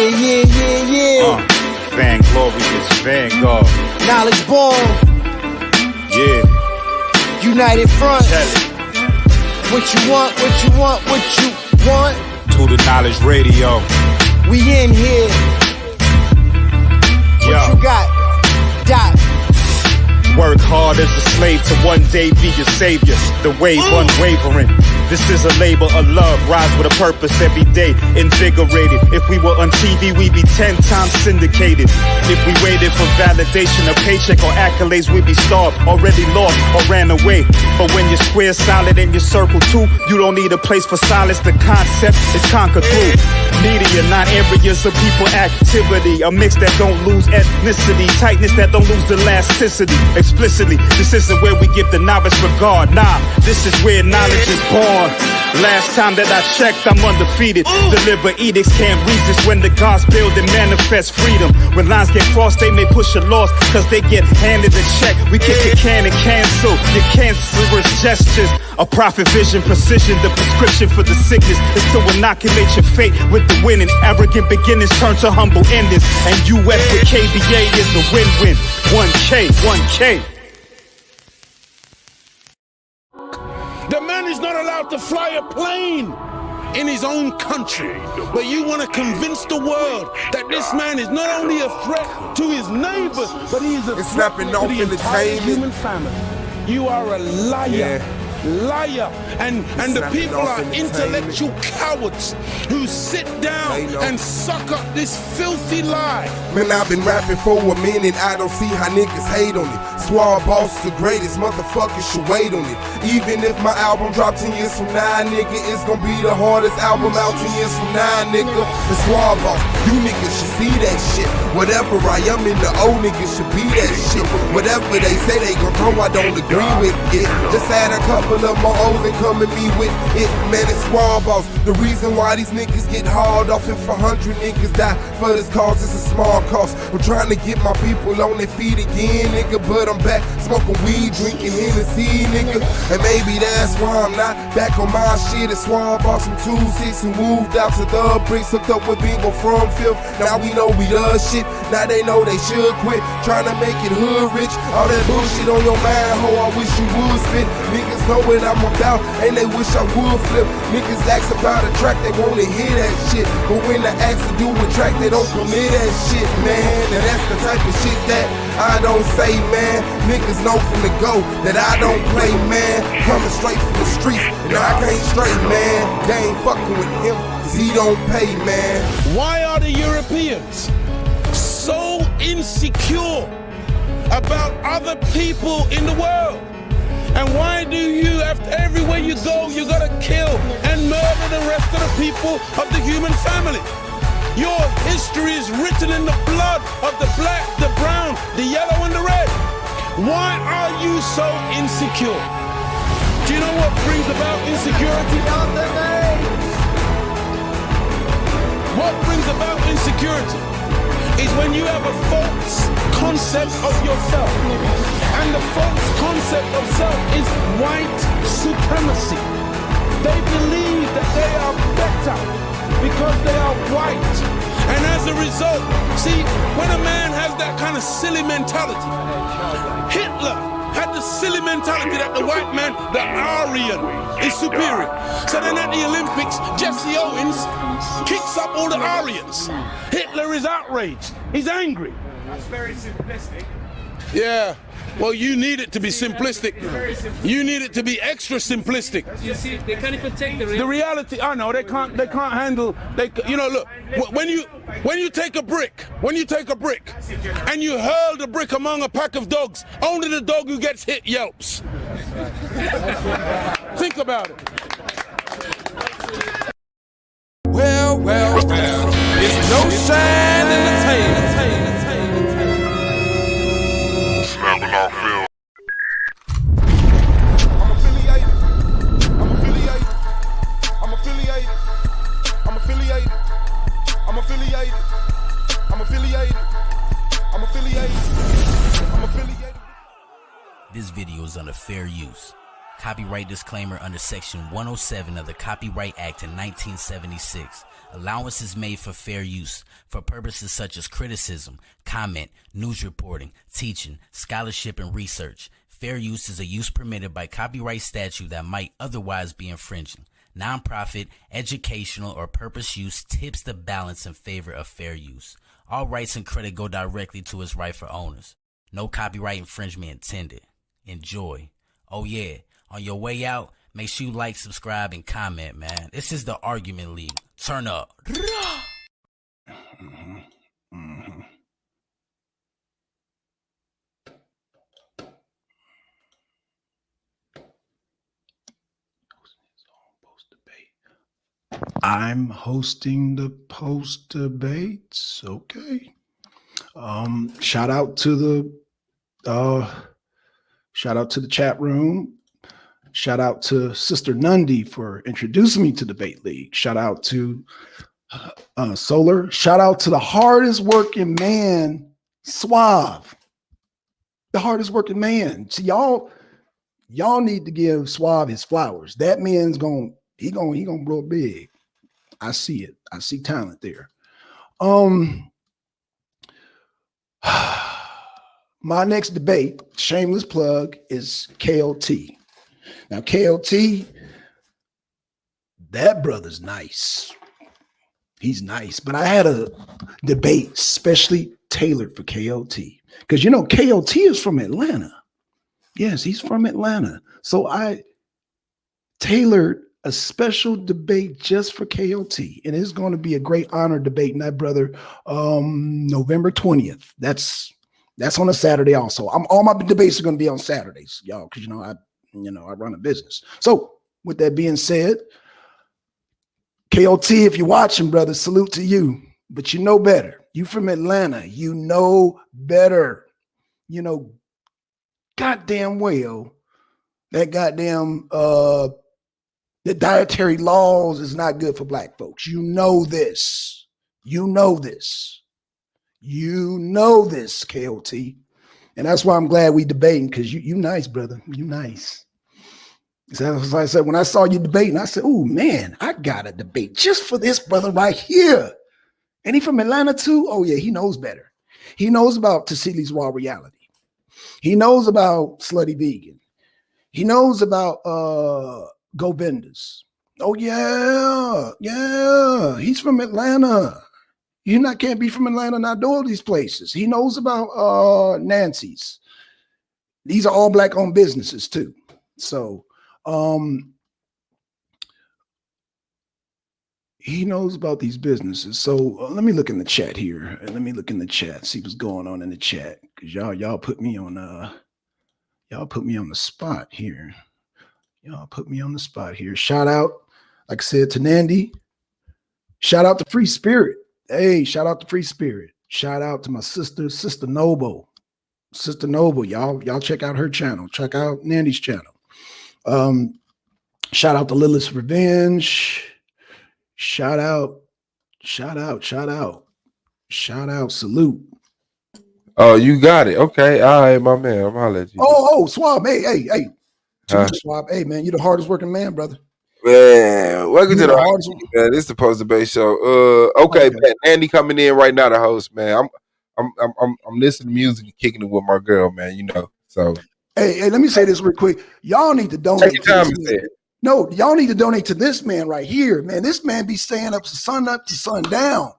Yeah. Van Glorious, Vanguard. Knowledge born. Yeah. United Front. What you want. To the Knowledge Radio. We in here. What you got? Dot. Work hard as a slave to one day be your savior. The wave unwavering. This is a labor of love. Rise with a purpose every day. Invigorated. If we were on TV, we'd be 10 times syndicated. If we waited for validation, a paycheck or accolades, we'd be starved, already lost or ran away. But when you're square solid and you circle too, you don't need a place for silence. The concept is conquered through media, not areas of people activity. A mix that don't lose ethnicity, tightness that don't lose elasticity. Explicitly, this isn't where we give the novice regard. Nah, this is where knowledge is born. Last time that I checked, I'm undefeated. Deliver edicts, can't resist when the gods build and manifest freedom. When lines get crossed, they may push a loss, cause they get handed a check. We kick a can and cancel your cancerous gestures. A prophet vision, precision, the prescription for the sickness is to inoculate your fate with the winning. Arrogant beginnings turn to humble endings. And US with KBA is a win-win. 1K. The man is not allowed to fly a plane in his own country. But you want to convince the world that this man is not only a threat to his neighbors, but he is a threat to the entire human family. You are a liar. Liar. And the people are intellectual cowards who sit down and suck up this filthy lie. Man, I've been rapping for a minute, I don't see how niggas hate on it. Swab Boss the greatest, motherfuckers should wait on it. Even if my album drop 10 years from now, nigga, it's gonna be the hardest album out 10 years from now, nigga. The Swab Boss, you niggas should see that shit. Whatever I am in the old niggas should be that shit. Whatever they say they gon' throw, I don't agree with it. Just had a couple of my O's and come at me with it, man, it's Swab Boss. The reason why these niggas get hauled off if 100 niggas die for this cause, it's a small cost. I'm trying to get my people on their feet again, nigga, but I'm back smoking weed, drinking Hennessy, nigga. And maybe that's why I'm not back on my shit. It's Swab Boss from 2-6 who moved out to the bricks, hooked up with Bingo from 5th. Now we know we does shit, now they know they should quit trying to make it hood rich. All that bullshit on your mind, ho, I wish you would spit. Niggas know what I'm about, and they wish I would flip. Niggas ask about a track, they wanna hear that shit, but when they ask to do a track, they don't permit that shit, man. And that's the type of shit that I don't say, man. Niggas know from the go that I don't play, man. Coming straight from the streets, and I can't straight, man. They ain't fucking with him, cause he don't pay, man. Why are the Europeans so insecure about other people in the world? And why do you, after everywhere you go, you gotta kill and murder the rest of the people of the human family? Your history is written in the blood of the black, the brown, the yellow, and the red. Why are you so insecure? Do you know what brings about insecurity? What brings about insecurity is when you have a false concept of yourself. And the false concept of self is white supremacy. They believe that they are better because they are white. And as a result, see, when a man has that kind of silly mentality, Hitler had the silly mentality that the white man, the Aryan, is superior. So then at the Olympics, Jesse Owens kicks up all the Aryans. Hitler is outraged. He's angry. That's very simplistic. Yeah. Well, you need it to be simplistic. You need it to be extra simplistic. You see, they can't even take the reality. I know they can't handle. You know, look. When you take a brick, and you hurl the brick among a pack of dogs, only the dog who gets hit yelps. Think about it. Well, it's no shine in the tail. Snapping off film. This video is under fair use. Copyright disclaimer under Section 107 of the Copyright Act in 1976. Allowance is made for fair use for purposes such as criticism, comment, news reporting, teaching, scholarship, and research. Fair use is a use permitted by copyright statute that might otherwise be infringing. Nonprofit, educational, or purpose use tips the balance in favor of fair use. All rights and credit go directly to its rightful owners. No copyright infringement intended. Enjoy. Oh yeah, on your way out, make sure you like, subscribe, and comment, man. This is the Argument League. Turn up. I'm hosting the post debates. Okay. Shout out to the chat room. Shout out to Sister Nundy for introducing me to Debate League. Shout out to Solar. Shout out to the hardest working man, Suave. The hardest working man. See, y'all need to give Suave his flowers. That man's gonna blow big. I see it. I see talent there. My next debate, shameless plug, is KOT. Now, KOT, that brother's nice. He's nice. But I had a debate specially tailored for KOT. Because, KOT is from Atlanta. Yes, he's from Atlanta. So I tailored a special debate just for KOT. And it's going to be a great honor debating that brother November 20th. That's on a Saturday also. All my debates are going to be on Saturdays, y'all, because, I run a business. So with that being said, KOT, if you're watching, brother, salute to you. But you know better. You from Atlanta. You know better. Goddamn well that goddamn the dietary laws is not good for black folks. You know this. You know this. You know this, KOT. And that's why I'm glad we debating, because you nice, brother. You nice. So that's why I said, when I saw you debating, I said, oh, man, I got a debate just for this brother right here. And he from Atlanta too? Oh, yeah, he knows better. He knows about Tassili's Raw Reality. He knows about Slutty Vegan. He knows about Go Benders. Oh, yeah. He's from Atlanta. You can't be from Atlanta and not know all these places. He knows about Nancy's. These are all black-owned businesses too. So he knows about these businesses. So let me look in the chat here. Let me look in the chat, see what's going on in the chat, because y'all put me on the spot here. Y'all put me on the spot here. Shout out, like I said, to Nandy. Shout out to Free Spirit. Hey, shout out to Free Spirit. Shout out to my sister Noble. Sister Noble, y'all check out her channel. Check out Nandy's channel. Shout out to Lilith's Revenge. Shout out. Salute. Oh, you got it. Okay. All right, my man. I'm gonna let you. Oh, Swab. Hey. Swab. Hey, man, you're the hardest working man, brother. Man, welcome to the hardest, man. This is the post debate show. Okay, man. Andy coming in right now, the host, man. I'm listening to music and kicking it with my girl, man. So hey, let me say this real quick. Y'all need to donate. Take your time to say it. No, y'all need to donate to this man right here, man. This man be staying up to sundown.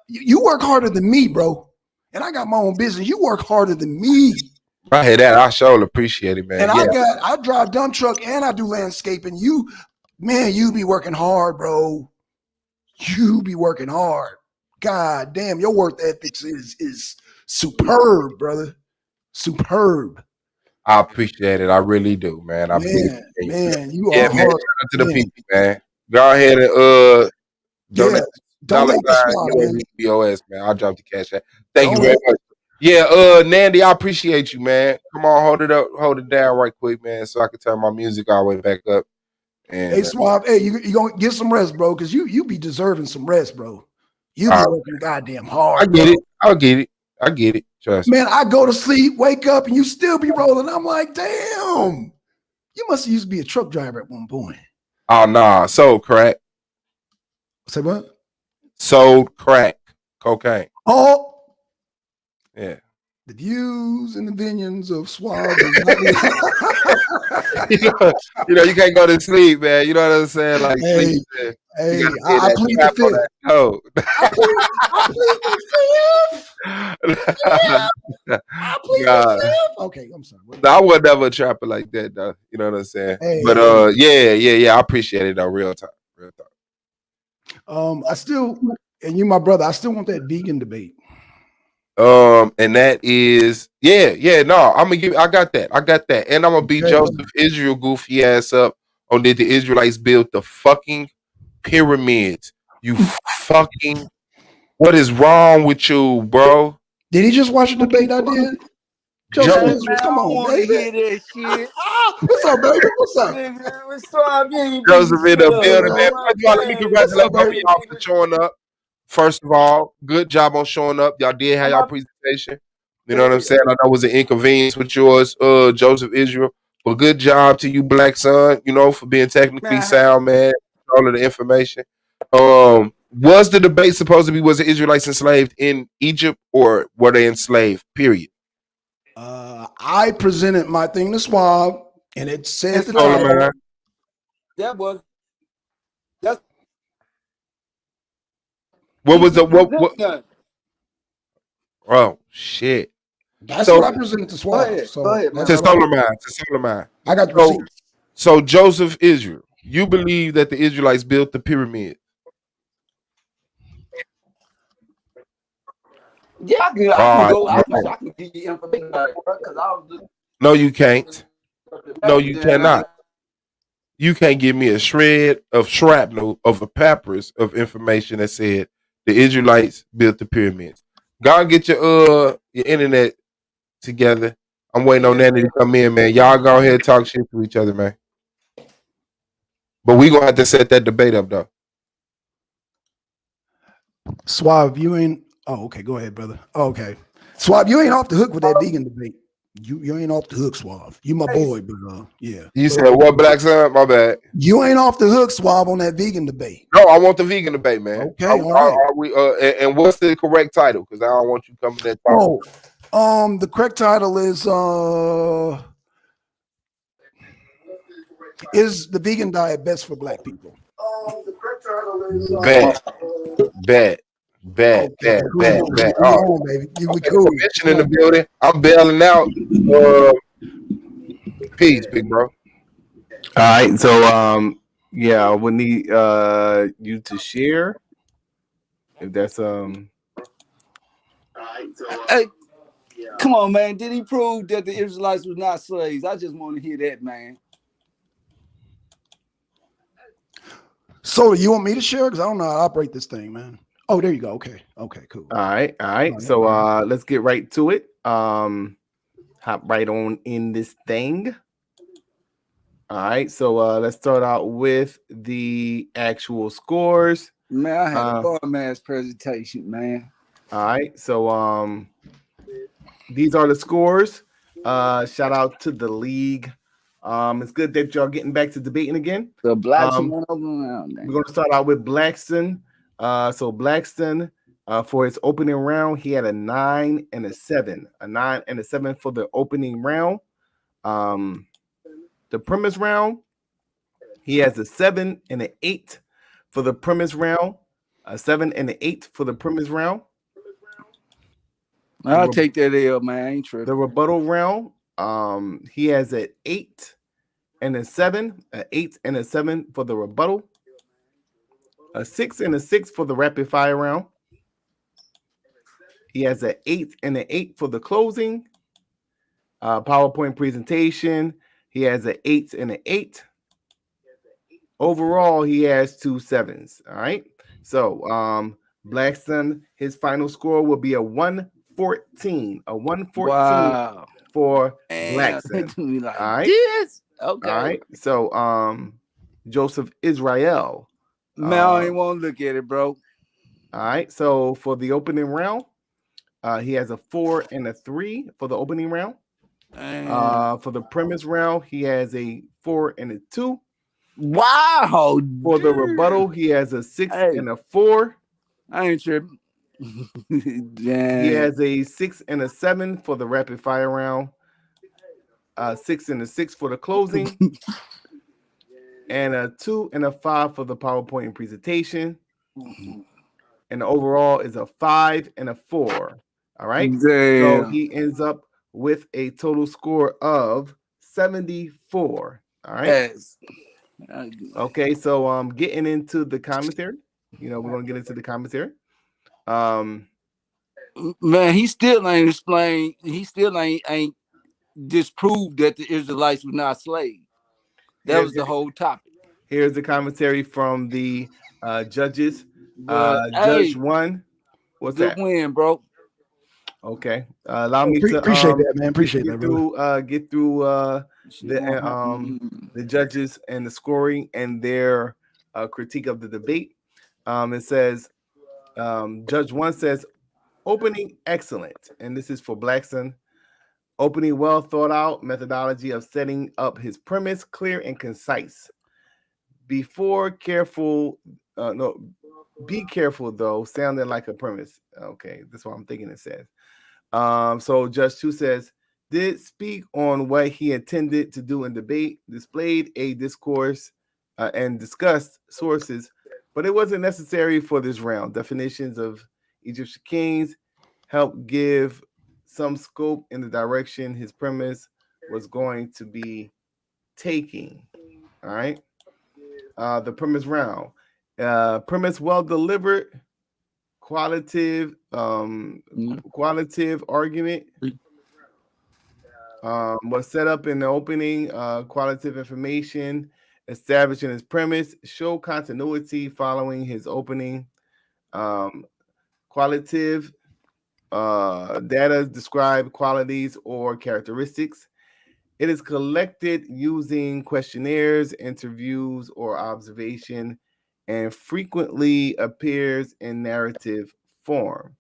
You work harder than me, bro. And I got my own business. You work harder than me. I hear that. I sure appreciate it, man. And I drive dump truck and I do landscaping. You be working hard, bro. You be working hard. God damn, your work ethics is superb, brother. Superb. I appreciate it. I really do, man. I appreciate it. Man, you are hard. Shout out to the people, man. Go ahead and donate. Donate the BOS, man. I'll drop the cash out. Thank you very much. Yeah, Nandy, I appreciate you, man. Come on, hold it down right quick, man, so I can turn my music all the way back up. And, hey, Swab, hey, you gonna get some rest, bro, because you be deserving some rest, bro. You be working goddamn hard. I get it. I get it. Trust me. Man, I go to sleep, wake up, and you still be rolling. I'm like, damn. You must have used to be a truck driver at one point. Oh nah, sold crack. Say what? Sold crack, cocaine. Oh, yeah. The views and opinions of Suave. You can't go to sleep, man. You know what I'm saying? Like, hey, sleep, I plead the fifth. I plead the fifth. I plead the fifth. Okay, I'm sorry. No, I would never trap it like that, though. You know what I'm saying? Hey. But yeah. I appreciate it though. Real talk. I still, and you, my brother, I still want that vegan debate. And that is, no, I got that. And I'm gonna beat Joseph Israel goofy ass up on did the Israelites build the fucking pyramids? You fucking, what is wrong with you, bro? Did he just watch the debate I did? Joseph Israel, come on, baby. Hear that shit. What's up, baby? What's up? Joseph in the building, man. First of all, let me congratulate both of y'all for showing up. First of all, good job on showing up. Y'all did have y'all presentation. You know what I'm saying? I know it was an inconvenience with yours, Joeseph Israel. But good job to you, Blackson, for being technically sound, man. All of the information. Was the debate supposed to be, was the Israelites enslaved in Egypt or were they enslaved? Period. I presented my thing to Suave, and it said the title. What was what? Oh shit! That's what I presented to Suave. To Solar Mind. I got the receipts. So Joseph Israel, you believe that the Israelites built the pyramid? Yeah, I can give you information because I was just. No, you can't. No, you cannot. You can't give me a shred of shrapnel of a papyrus of information that said the Israelites built the pyramids. God, get your internet together. I'm waiting on Nanny to come in, man. Y'all go ahead and talk shit to each other, man. But we gonna have to set that debate up, though. Suave, you ain't. Oh, okay. Go ahead, brother. Oh, okay. Suave, you ain't off the hook with that vegan debate. You ain't off the hook, Suave. You my boy, but yeah. You said what, Blackson? My bad. You ain't off the hook, Suave, on that vegan debate. No, I want the vegan debate, man. Okay, all right. Are we, and what's the correct title? Because I don't want you coming there. The correct title is the vegan diet best for Black people? The correct title is bet. Oh, baby. We cool. Commission in the building. I'm bailing out. Peace, big bro. All right, so we need you to share. If that's Hey, come on, man. Did he prove that the Israelites was not slaves? I just want to hear that, man. So you want me to share? Because I don't know how to operate this thing, man. Oh, there you go. Okay, cool. All right. So let's get right to it. Hop right on in this thing. All right, so let's start out with the actual scores. Man, I had a bomb-ass presentation, man. All right, so these are the scores. Shout out to the league. It's good that y'all getting back to debating again. The Blackson went over around. We're gonna start out with Blackson. So Blackson, for his opening round, he had a 9 and a 7. A 9 and a 7 for the opening round. The premise round, he has a 7 and an 8 for the premise round. A 7 and an 8 for the premise round. I'll take that L, man. I ain't tripping. The rebuttal round, he has an 8 and a 7. An 8 and a 7 for the rebuttal. A 6 and a 6 for the rapid fire round. He has an 8 and an 8 for the closing. PowerPoint presentation. He has an 8 and an 8. Overall, he has 2 7s. All right. So Blackson, his final score will be a 114. A 114 for Blackson. Like, all right. Yes. Okay. All right. So Joeseph Israel. Man, I ain't want to look at it, bro. All right. So for the opening round, he has a 4 and a 3 for the opening round. For the premise round, he has a 4 and a 2. Wow. For the rebuttal, he has a 6 and a 4. I ain't tripping. He has a 6 and a 7 for the rapid fire round. 6 and a 6 for the closing. And a 2 and a 5 for the PowerPoint and presentation. And the overall is a 5 and a 4. All right. Damn. So he ends up with a total score of 74. All right. Yes. Okay, so getting into the commentary. We're gonna get into the commentary. Man, he still ain't explained. He still ain't disproved that the Israelites were not slaves. That was the whole topic. Here's the commentary from the judges. But Judge 1. What's good that? win, bro. Okay. Allow me to appreciate that, man. Appreciate that, brother. Get through the judges and the scoring and their critique of the debate. It says Judge 1 says opening excellent, and this is for Blackson. Opening well thought out, methodology of setting up his premise clear and concise. Be careful though, sounding like a premise. Okay, that's what I'm thinking it says. So Judge 2 says, did speak on what he intended to do in debate, displayed a discourse and discussed sources, but it wasn't necessary for this round. Definitions of Egyptian kings help give some scope in the direction his premise was going to be taking. All right. The premise round. Premise well delivered, qualitative argument was set up in the opening, qualitative information establishing his premise, show continuity following his opening, qualitative data describe qualities or characteristics. It is collected using questionnaires, interviews, or observation, and frequently appears in narrative form.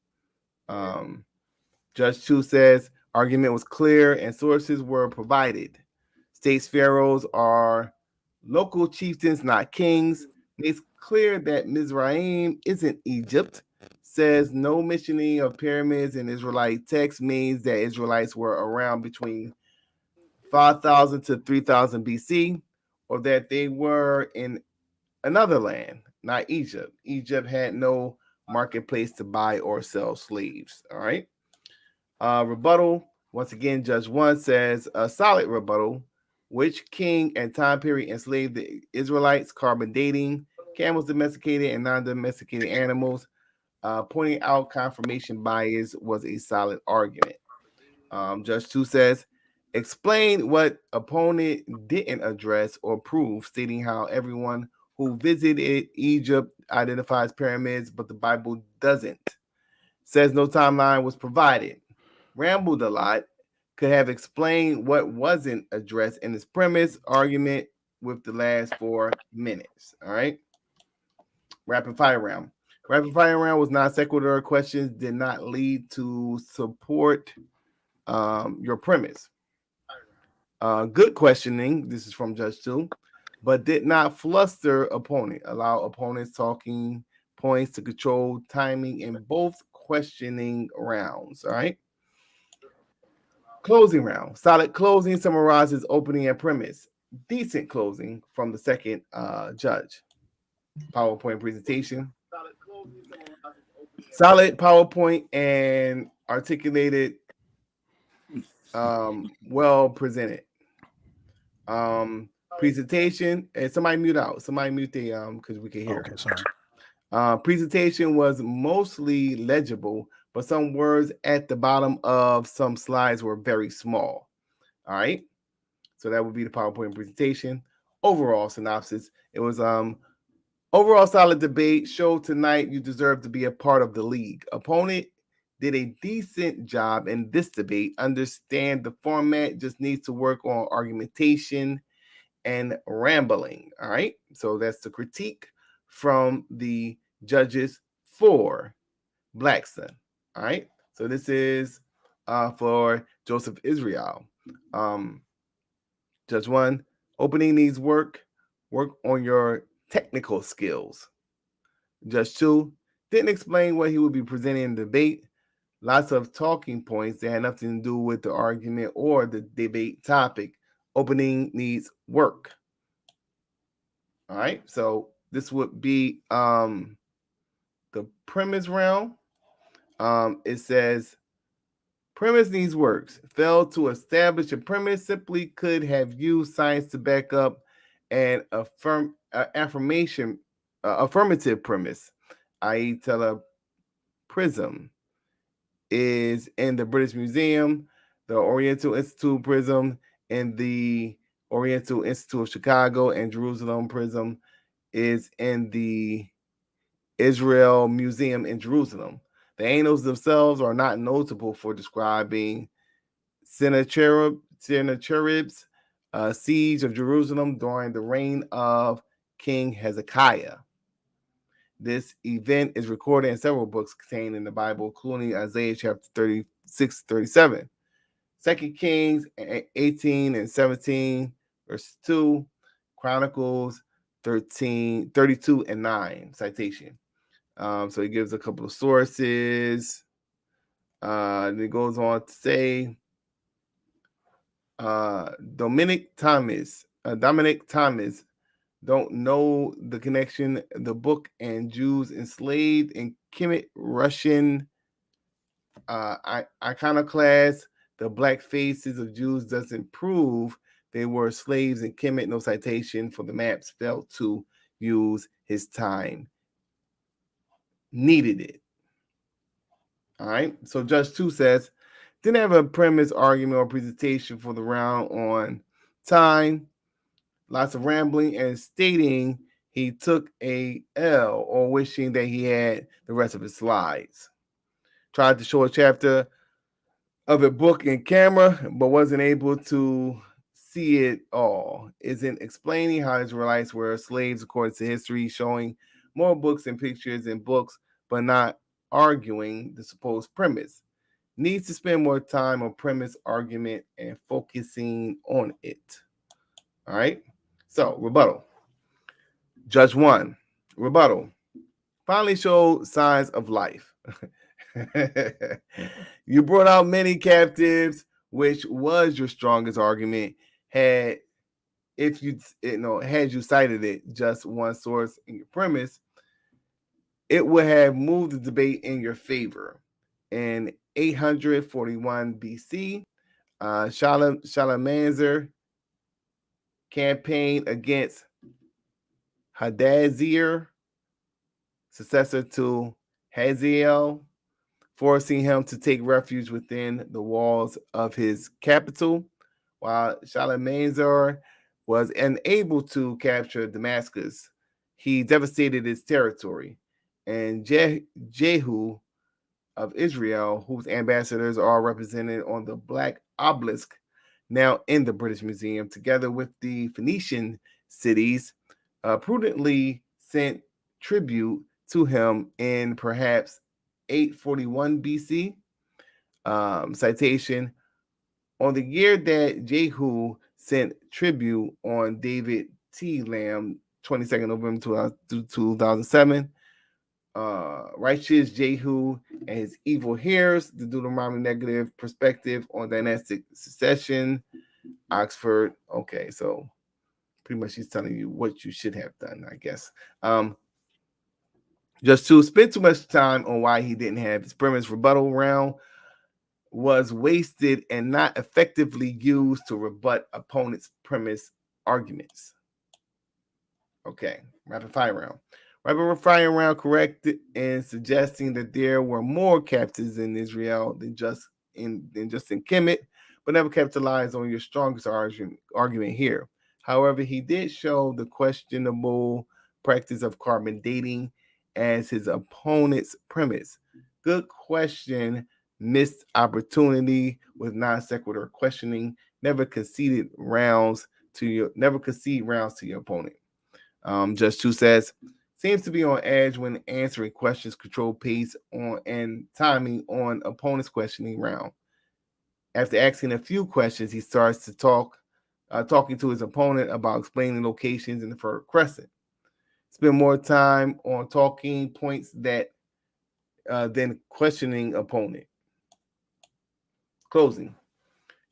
Judge 2 says argument was clear and sources were provided. States pharaohs are local chieftains, not kings. Makes clear that Mizraim isn't Egypt. Says no mentioning of pyramids in Israelite text means that Israelites were around between 5,000 to 3,000 BC, or that they were in another land, not Egypt. Egypt had no marketplace to buy or sell slaves. All right. Rebuttal. Once again, Judge 1 says a solid rebuttal. Which king and time period enslaved the Israelites? Carbon dating, camels domesticated and non-domesticated animals. Pointing out confirmation bias was a solid argument. Judge 2 says, explain what opponent didn't address or prove, stating how everyone who visited Egypt identifies pyramids, but the Bible doesn't. Says no timeline was provided. Rambled a lot. Could have explained what wasn't addressed in his premise argument with the last 4 minutes. All right. Rapid fire round. Rapid fire round was non sequitur questions, did not lead to support your premise. Good questioning. This is from Judge 2, but did not fluster opponent. Allow opponents talking points to control timing in both questioning rounds. All right. Closing round. Solid closing summarizes opening and premise. Decent closing from the second judge. PowerPoint presentation. Solid PowerPoint and articulated, well presented. Presentation, and somebody mute out. Somebody mute the because we can hear. Okay, sorry. Presentation was mostly legible, but some words at the bottom of some slides were very small. All right. So that would be the PowerPoint presentation. Overall synopsis. It was overall solid debate. Show tonight you deserve to be a part of the league. Opponent did a decent job in this debate. Understand the format, just needs to work on argumentation and rambling. All right. So that's the critique from the judges for Blackson. All right. So this is for Joeseph Israel. Judge 1, opening needs work on your technical skills. Judge 2, didn't explain what he would be presenting in debate. Lots of talking points that had nothing to do with the argument or the debate topic. Opening needs work. All right, so this would be the premise round. It says premise needs works. Failed to establish a premise, simply could have used science to back up an affirmative premise, i.e. tell a prism is in the British Museum, the Oriental Institute Prism in the Oriental Institute of Chicago, and Jerusalem Prism is in the Israel Museum in Jerusalem. The angels themselves are not notable for describing Sennacherib's siege of Jerusalem during the reign of King Hezekiah. This event is recorded in several books contained in the Bible, including Isaiah chapter 36, 37. 2 Kings 18 and 17, verse 2, Chronicles 13, 32 and 9, citation. So he gives a couple of sources. And it goes on to say, Dominic Thomas don't know the connection, the book and Jews enslaved in Kemet Russian iconoclast. The black faces of Jews doesn't prove they were slaves in Kemet. No citation for the maps. Failed to use his time. Needed it. All right. So Judge 2 says, didn't have a premise, argument, or presentation for the round on time. Lots of rambling and stating he took a L or wishing that he had the rest of his slides. Tried to show a chapter of a book in camera, but wasn't able to see it all. Isn't explaining how Israelites were slaves according to history, showing more books and pictures in books, but not arguing the supposed premise. Needs to spend more time on premise, argument, and focusing on it. All right. So, rebuttal. Judge 1, rebuttal. Finally showed signs of life. You brought out many captives, which was your strongest argument. Had you cited it just one source in your premise, it would have moved the debate in your favor. In 841 BC, Shalmaneser campaigned against Hadazir, successor to Hazael, forcing him to take refuge within the walls of his capital, while Shalmaneser was unable to capture Damascus. He devastated its territory, and Jehu of Israel, whose ambassadors are represented on the Black Obelisk, now in the British Museum, together with the Phoenician cities, prudently sent tribute to him in perhaps 841 BC. Citation, on the year that Jehu sent tribute on David T. Lamb, 22nd November 2007, righteous Jehu and his evil heirs, the Deuteronomy negative perspective on dynastic succession, Oxford. Okay, so pretty much he's telling you what you should have done, I guess. Just to spend too much time on why he didn't have his premise. Rebuttal round was wasted and not effectively used to rebut opponent's premise arguments. Okay, rapid fire round. Rapid fire round corrected in suggesting that there were more captives in Israel than just in Kemet, but never capitalized on your strongest argument here. However, he did show the questionable practice of carbon dating as his opponent's premise. Good question, missed opportunity with non sequitur questioning. Never concede rounds to your opponent. Judge 2 says, seems to be on edge when answering questions, control pace on and timing on opponent's questioning round. After asking a few questions, he starts to talking to his opponent about explaining locations in the Fertile Crescent. Spend more time on talking points than questioning opponent. Closing.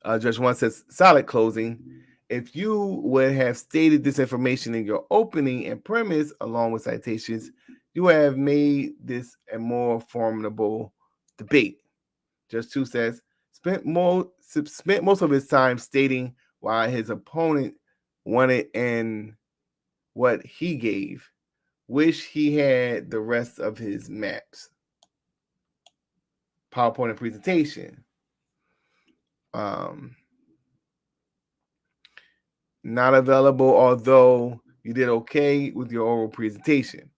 Judge 1 says, solid closing. If you would have stated this information in your opening and premise along with citations, you have made this a more formidable debate. Judge 2 says, spent most of his time stating why his opponent wanted and what he gave. Wish he had the rest of his maps. PowerPoint and presentation. Not available, although you did okay with your oral presentation.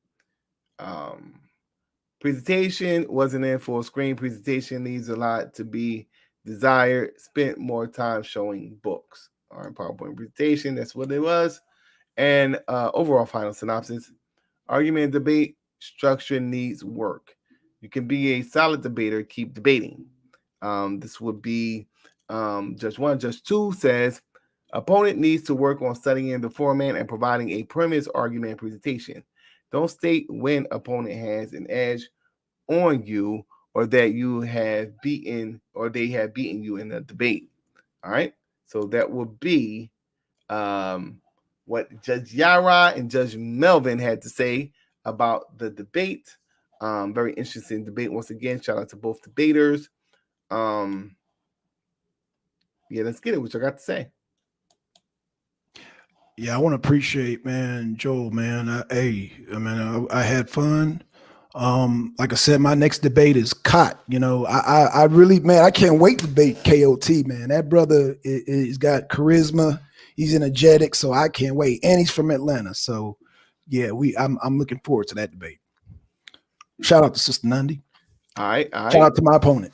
Presentation wasn't in full screen. Presentation needs a lot to be desired. Spent more time showing books. All right, PowerPoint presentation, that's what it was. And overall final synopsis. Argument and debate structure needs work. You can be a solid debater, keep debating. This would be Judge 1. Judge 2 says, opponent needs to work on studying the format and providing a premise, argument, and presentation. Don't state when opponent has an edge on you or that you have beaten or they have beaten you in a debate. All right. So that will be what Judge Yara and Judge Melvin had to say about the debate. Very interesting debate once again. Shout out to both debaters. Yeah, let's get it. What you got to say? Yeah, I want to appreciate, man, Joel, man. I had fun. Like I said, my next debate is Cot. You know, I really, man, I can't wait to debate KOT, man. That brother he's got charisma. He's energetic, so I can't wait. And he's from Atlanta, so yeah, I'm looking forward to that debate. Shout out to Sister Nandi. All right. Shout out to my opponent.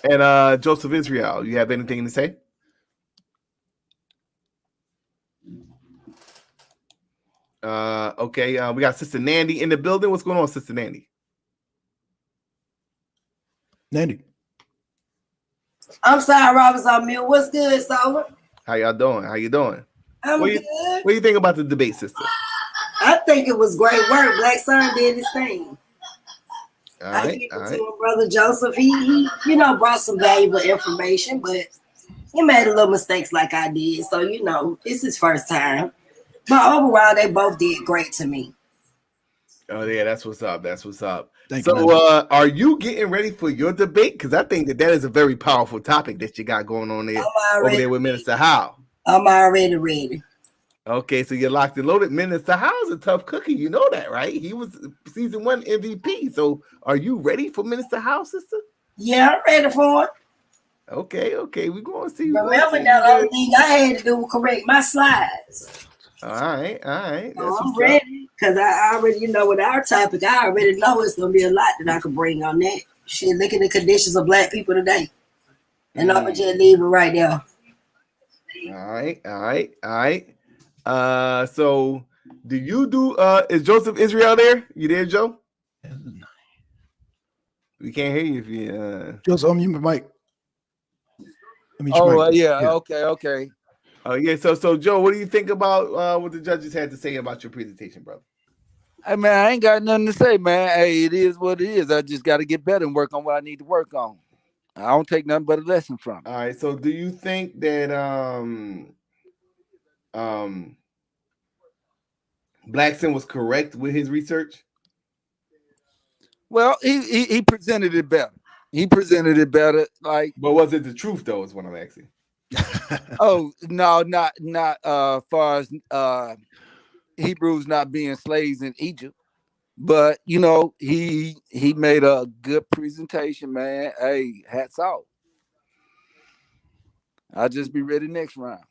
And Joeseph Israel, you have anything to say? Okay. We got Sister Nandi in the building. What's going on, Sister Nandi? Nandi. I'm sorry, Robert's on mute. What's good, Solar? How y'all doing? How you doing? I'm good. What do you think about the debate, sister? I think it was great work. Blackson did his thing. I give it to my brother Joeseph. He brought some valuable information, but he made a little mistakes like I did. So, it's his first time. But overall, they both did great to me. Oh, yeah, that's what's up. That's what's up. Thank you. Are you getting ready for your debate? Because I think that is a very powerful topic that you got going on there over there with Minister Howe. I'm already ready. Okay, so you're locked and loaded. Minister Howe's a tough cookie. You know that, right? He was season 1 MVP. So are you ready for Minister Howe, sister? Yeah, I'm ready for it. Okay. We're going to see. Remember that only thing I had to do was correct my slides. All right. I'm ready because I already, with our topic, I already know it's going to be a lot that I can bring on that. Shit, look at the conditions of Black people today. And I'm going to just leave it right there. All right. So do you do is Joeseph Israel there? You there, Joe? We can't hear you if you Joseph, unmute my mic. Yeah. Okay. Oh yeah, so Joe, what do you think about what the judges had to say about your presentation, brother? Hey man, I ain't got nothing to say, man. Hey, it is what it is. I just got to get better and work on what I need to work on. I don't take nothing but a lesson from it. All right. So do you think that Blackson was correct with his research? Well, he presented it better. Like, but was it the truth though? Is what I'm asking. Oh no, not far as Hebrews not being slaves in Egypt, but he made a good presentation, man. Hey, hats off. I'll just be ready next round.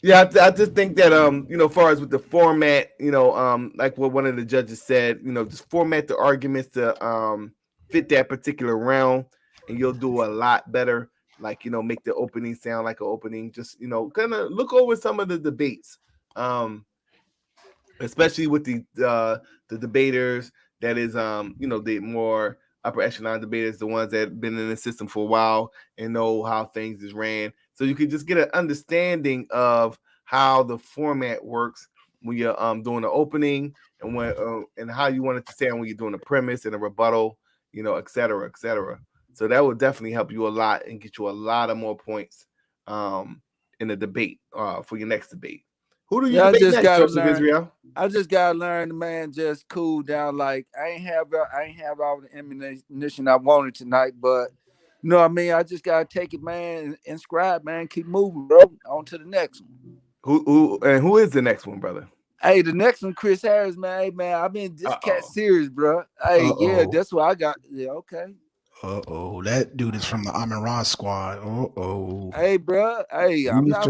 Yeah, I just think that as far as with the format, like what one of the judges said, just format the arguments to fit that particular round, and you'll do a lot better. Like, make the opening sound like an opening. Just kind of look over some of the debates, especially with the debaters that is the more upper echelon debaters, the ones that have been in the system for a while and know how things is ran. So you can just get an understanding of how the format works when you're doing the opening and when and how you want it to sound when you're doing a premise and a rebuttal, et cetera, et cetera. So that will definitely help you a lot and get you a lot of more points in the debate for your next debate. Who do you debate next, Joeseph Israel? I just gotta learn, man, just cool down. Like I ain't have all the ammunition I wanted tonight, but you know what I mean. I just gotta take it, man, and scribe, man. Keep moving, bro. On to the next one. Who is the next one, brother? Hey, the next one, Chris Harris, man. Hey, man, I mean, this cat serious, bro. Hey, yeah, that's what I got. Yeah, okay. That dude is from the Amon squad. Hey, bro. Hey, I'm not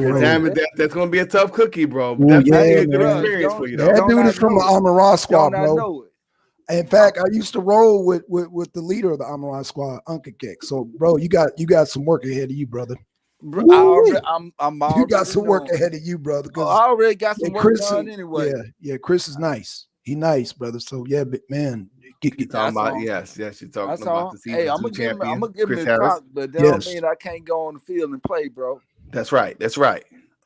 that's gonna be a tough cookie, bro. Ooh, That's yeah, a good experience for you, though. That dude is from the Amon squad, bro. Know it. In fact, I used to roll with the leader of the Amon squad, Uncle Kick. So, bro, you got some work ahead of you, brother. Bro, I'm already you got some work ahead of you, brother. I already got some work done anyway. Yeah, Chris is nice. He nice, brother. So yeah, but man, you're talking about yes, you're talking about the season. Hey, I'm gonna give him the props, but that don't mean I can't go on the field and play, bro. That's right.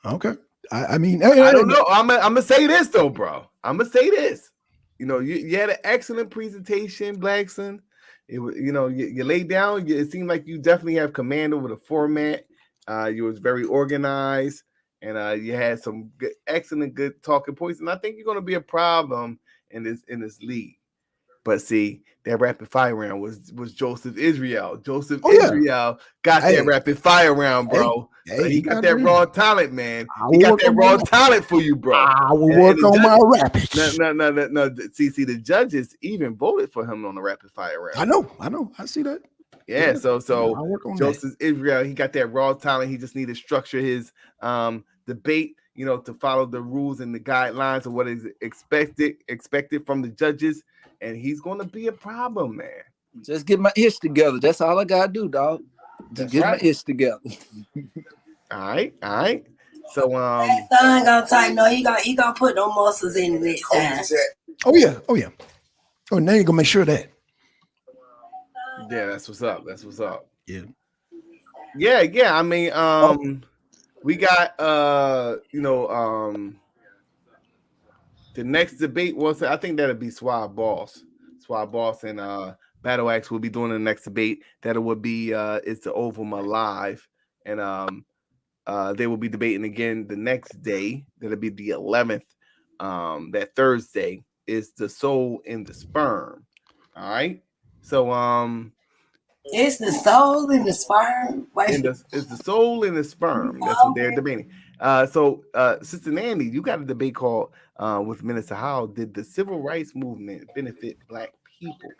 Okay. I mean, I don't know. I'm gonna say this though, bro. I'm gonna say this. You had an excellent presentation, Blackson. You laid down. It seemed like you definitely have command over the format. You was very organized, and you had some excellent, good talking points. And I think you're going to be a problem in this league. But see, that rapid fire round was Joeseph Israel. Israel got that rapid fire round, bro. He got that raw talent, man. He got that raw talent for you, bro. I will work on my rapid. No. See, the judges even voted for him on the rapid fire round. I know. I see that. Yeah, so Joeseph Israel, he got that raw talent. He just need to structure his debate, to follow the rules and the guidelines of what is expected from the judges, and he's going to be a problem, man. Just get my ish together. That's all I gotta do, dog. Just get my ish together. All right. So that son gonna tighten. No, he gonna put no muscles in it. Oh yeah. Oh, now you gonna make sure of that. Yeah, that's what's up. Yeah. I mean, we got the next debate was, I think that'll be Swab Boss and Battle Axe will be doing the next debate. That would be it's the Ovum Alive, and they will be debating again the next day. That'll be the 11th. That Thursday is the soul and the sperm. All right. So it's the soul and the sperm. It's the soul and the sperm. That's what they're debating. So Sister Nandy, you got a debate called with Minister Howell. Did the civil rights movement benefit Black people?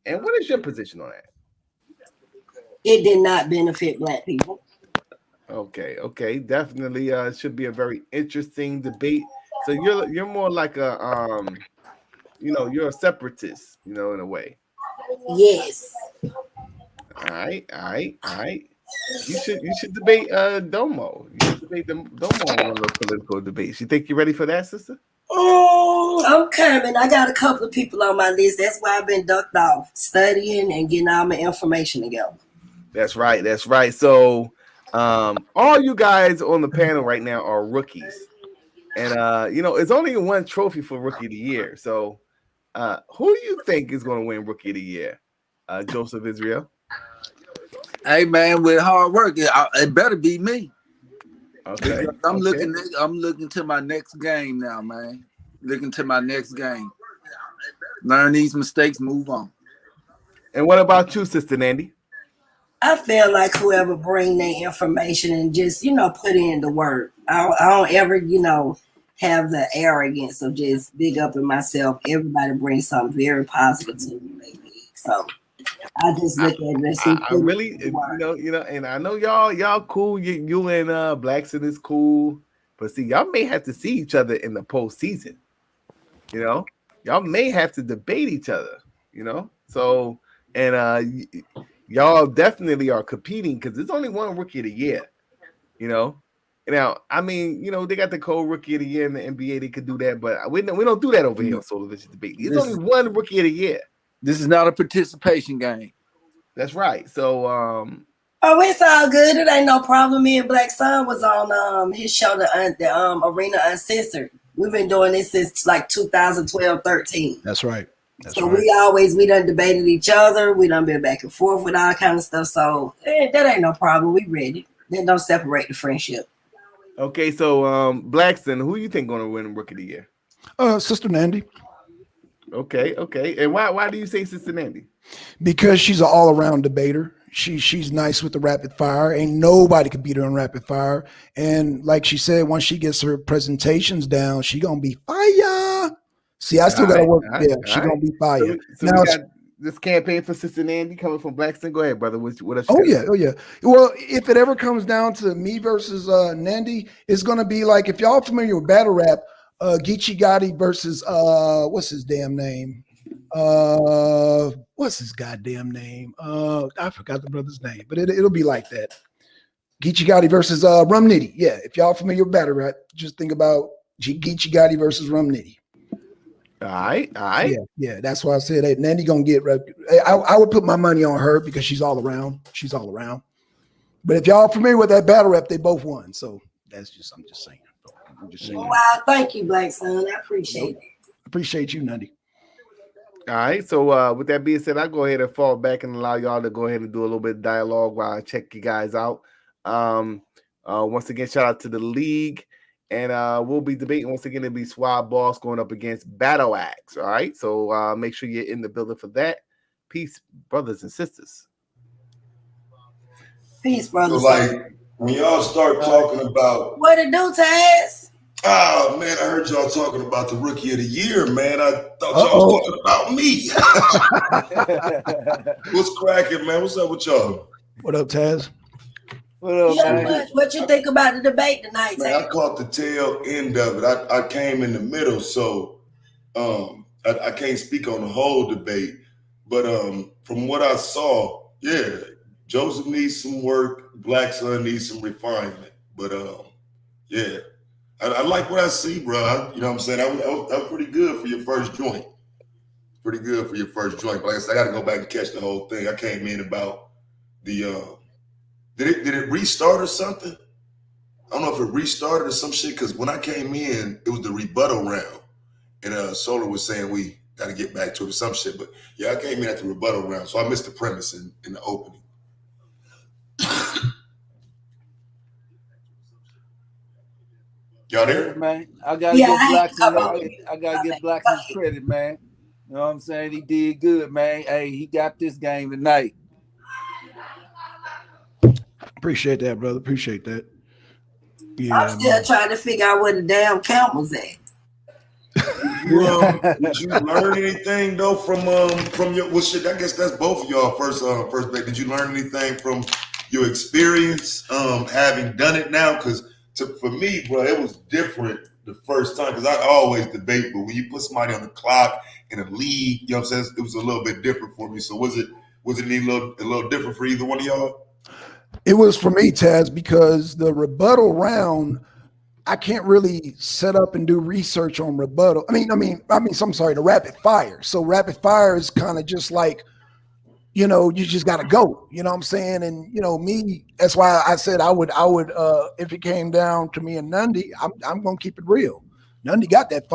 And what is your position on that? It did not benefit Black people. Okay. Definitely should be a very interesting debate. So you're more like a you're a separatist, in a way. Yes. All right. You should debate Domo. You should debate Domo on one of those political debates. You think you're ready for that, sister? I'm coming. I got a couple of people on my list. That's why I've been ducked off, studying and getting all my information together. That's right. So all you guys on the panel right now are rookies. And it's only one trophy for Rookie of the Year. So who do you think is going to win Rookie of the Year? Joeseph Israel? Hey man, with hard work, it better be me. Okay. I'm looking to my next game now, man. Looking to my next game. Learn these mistakes, move on. And what about you, Sister Nandy? I feel like whoever bring their information and just, put in the work. I don't ever, have the arrogance of just big up in myself. Everybody brings something very positive to me lately. So I just look at this. I really, and I know y'all cool. You and Blackson is cool, but see, y'all may have to see each other in the postseason. Y'all may have to debate each other. So and y'all definitely are competing because there's only one Rookie of the Year. Now, I mean, they got the co-Rookie of the Year in the NBA. They could do that, but we don't do that over here on Solar Vision Debate. There's only one Rookie of the Year. This is not a participation game. That's right. So oh, it's all good. It ain't no problem. Me and Blackson was on his show, the Arena Uncensored. We've been doing this since like 2012, 13. That's right. So we done debated each other. We done been back and forth with all kind of stuff. So that ain't no problem. We ready. Then don't separate the friendship. Okay, so Blackson, who you think gonna win Rookie of the Year? Sister Nandy. Okay. And why do you say Sister Nandy? Because she's an all-around debater. She's nice with the rapid fire. Ain't nobody could beat her in rapid fire. And like she said, once she gets her presentations down, she gonna be fire. See, I still gotta work there. She gonna be fire. So now we got this campaign for Sister Nandy coming from Blackson. Go ahead, brother. What else? Oh yeah. Well, if it ever comes down to me versus Nandy, it's gonna be like, if y'all familiar with battle rap, Geechee Gotti versus what's his damn name? What's his goddamn name? I forgot the brother's name, but it'll be like that. Geechee Gotti versus Rum Nitty. Yeah, if y'all familiar with battle rap, just think about Geechee Gotti versus Rum Nitty. All right. Yeah. That's why I said that Nandy gonna get. I would put my money on her because she's all around. But if y'all familiar with that battle rap, they both won. So I'm just saying. Wow, thank you, Blackson. I appreciate it. Appreciate you, Nandy. All right. So with that being said, I'll go ahead and fall back and allow y'all to go ahead and do a little bit of dialogue while I check you guys out. Once again, shout out to the league. And we'll be debating once again. It'll be Swab Boss going up against Battle Axe. All right. So make sure you're in the building for that. Peace, brothers and sisters. Peace, brothers. So, like, when y'all start talking about what it do, Taz? Oh man, I heard y'all talking about the Rookie of the Year, man. I thought y'all was talking about me. What's cracking, man? What's up with y'all? What up, Taz? What up, man? What you think about the debate tonight, Man, I caught the tail end of it. I came in the middle, so I can't speak on the whole debate. But from what I saw, yeah, Joeseph needs some work. Blackson needs some refinement. But yeah, I like what I see, bro. You know what I'm saying? That was pretty good for your first joint. Pretty good for your first joint. But like I said, I got to go back and catch the whole thing. I came in about the did it restart or something? I don't know if it restarted or some shit, because when I came in, it was the rebuttal round. And Solar was saying we got to get back to it or some shit. But yeah, I came in at the rebuttal round, so I missed the premise in the opening. Y'all there? Man, I gotta get Blackson. I gotta get Blackson's credit, man. You know what I'm saying? He did good, man. Hey, he got this game tonight. Appreciate that, brother. Appreciate that. Yeah, I'm still trying to figure out where the damn count was at. Did you learn anything though from your shit? I guess that's both of y'all first debate. Did you learn anything from your experience having done it now? Because for me, bro, it was different the first time, because I always debate, but when you put somebody on the clock in a league, you know what I'm saying, it was a little bit different for me. So was it a little different for either one of y'all? It was for me, Taz, because the rebuttal round, I can't really set up and do research on rebuttal. I'm sorry, the rapid fire. So rapid fire is kind of just like, you know, you just got to go, you know what I'm saying? And, you know, me, that's why I said I would, if it came down to me and Nundy, I'm going to keep it real. Nundy got that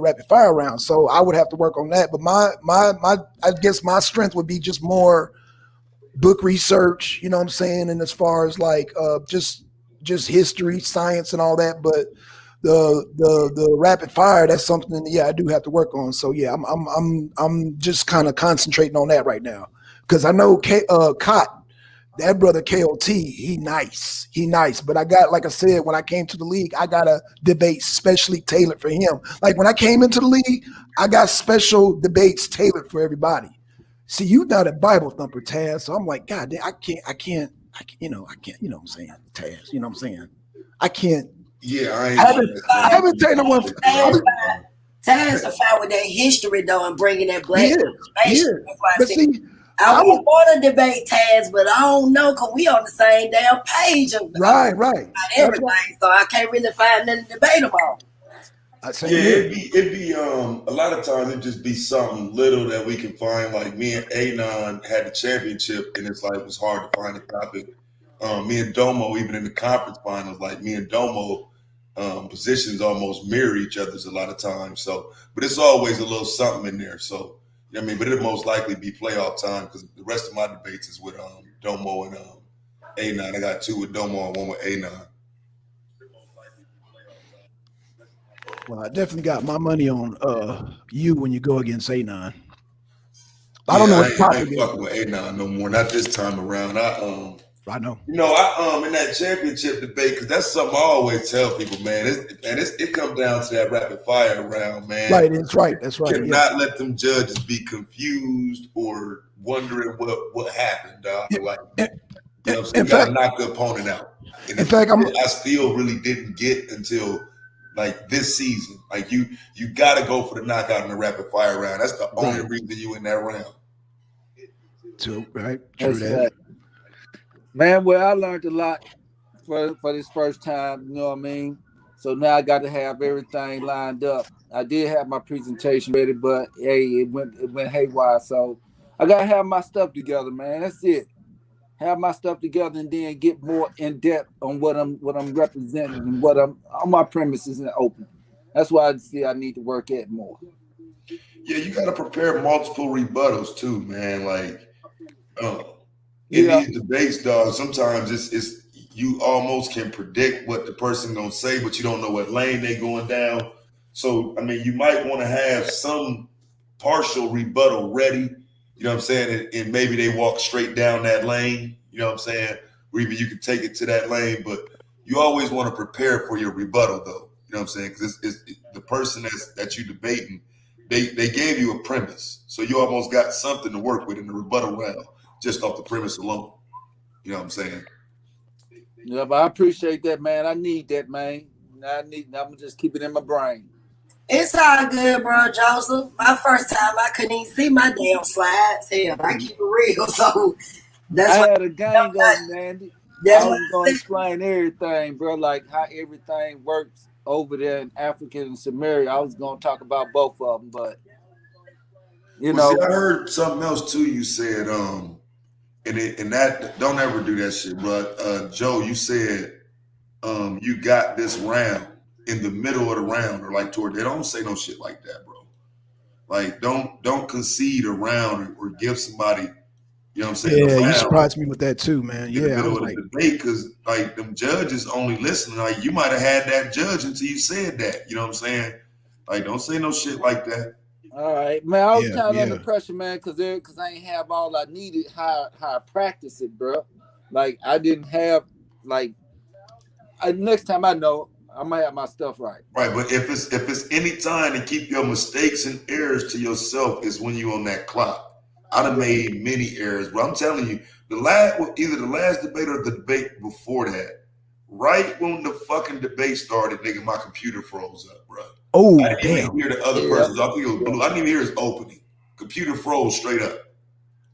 rapid fire round. So I would have to work on that. But I guess my strength would be just more book research, you know what I'm saying? And as far as like, just history, science and all that. But the rapid fire, that's something, yeah, I do have to work on. So yeah, I'm just kind of concentrating on that right now. Because I know Cott, that brother KOT, he nice. But I got, like I said, when I came to the league, I got a debate specially tailored for him. Like when I came into the league, I got special debates tailored for everybody. See, you not a Bible thumper, Taz. So I'm like, God damn, I can't, you know what I'm saying, Taz, you know what I'm saying? I can't. Yeah, I haven't taken one. Taz a fine with that history though, and bringing that black information. But see, I would want to debate Taz, but I don't know, because we on the same damn page of right. about everything. So I can't really find nothing to debate about. Same here. It'd be a lot of times it'd just be something little that we can find. Like me and Anon had the championship, and it's like it was hard to find a topic. Me and Domo, even in the conference finals, like me and Domo, positions almost mirror each other's a lot of times. So, but it's always a little something in there. So, I mean, but it'll most likely be playoff time because the rest of my debates is with Domo and Anon. I got 2 with Domo and 1 with Anon. Well, I definitely got my money on you when you go against Anon. I don't know what I ain't fucking with Anon no more. Not this time around. I know. You know, I in that championship debate, because that's something I always tell people, man. It comes down to that rapid fire round, man. Right, that's right. That's right. You cannot let them judges be confused or wondering what happened, dog. Like, you know, so you gotta knock the opponent out. And in fact, I still really didn't get until like this season. Like you got to go for the knockout in the rapid fire round. That's the only reason you in that round. True, right? True that. Right. Man, well, I learned a lot for this first time. You know what I mean? So now I got to have everything lined up. I did have my presentation ready, but hey, it went haywire. So I got to have my stuff together, man. That's it. Have my stuff together and then get more in depth on what I'm representing and what I'm on my premises and open. That's why I see I need to work at more. Yeah, you got to prepare multiple rebuttals too, man. Like in these debates, dog. Sometimes it's you almost can predict what the person gonna say, but you don't know what lane they going down. So I mean, you might want to have some partial rebuttal ready. You know what I'm saying? And maybe they walk straight down that lane, you know what I'm saying? Or even you can take it to that lane, but you always want to prepare for your rebuttal though. You know what I'm saying? Because it's the person that you debating, they gave you a premise. So you almost got something to work with in the rebuttal round, just off the premise alone. You know what I'm saying? Yeah, but I appreciate that, man. I need that, man. I'm gonna just keep it in my brain. It's all good, bro, Joseph. My first time, I couldn't even see my damn slides. Hell, I keep it real. So that's I had a gang on, man. I was gonna explain everything, bro, like how everything works over there in Africa and Samaria. I was gonna talk about both of them, but you know. See, I heard something else too. You said, and that don't ever do that shit, bro. Joe, you said, you got this round in the middle of the round or like toward. They don't say no shit like that, bro. Like don't concede a round or give somebody, you know what I'm saying? Yeah, you surprised me with that too, man. In the middle of the debate, because like them judges only listening. Like you might have had that judge until you said that. You know what I'm saying? Like don't say no shit like that. All right, man. I was kind of under pressure, man, because I ain't have all I needed. How I practice it, bro. Like I didn't have next time I know I'm gonna have my stuff right. Right, but if it's any time to keep your mistakes and errors to yourself is when you on that clock. I'd have made many errors, but I'm telling you, either the last debate or the debate before that, right when the fucking debate started, nigga, my computer froze up, bro. Oh, I didn't even hear the other person. I think it was Blue. I didn't even hear his opening. Computer froze straight up.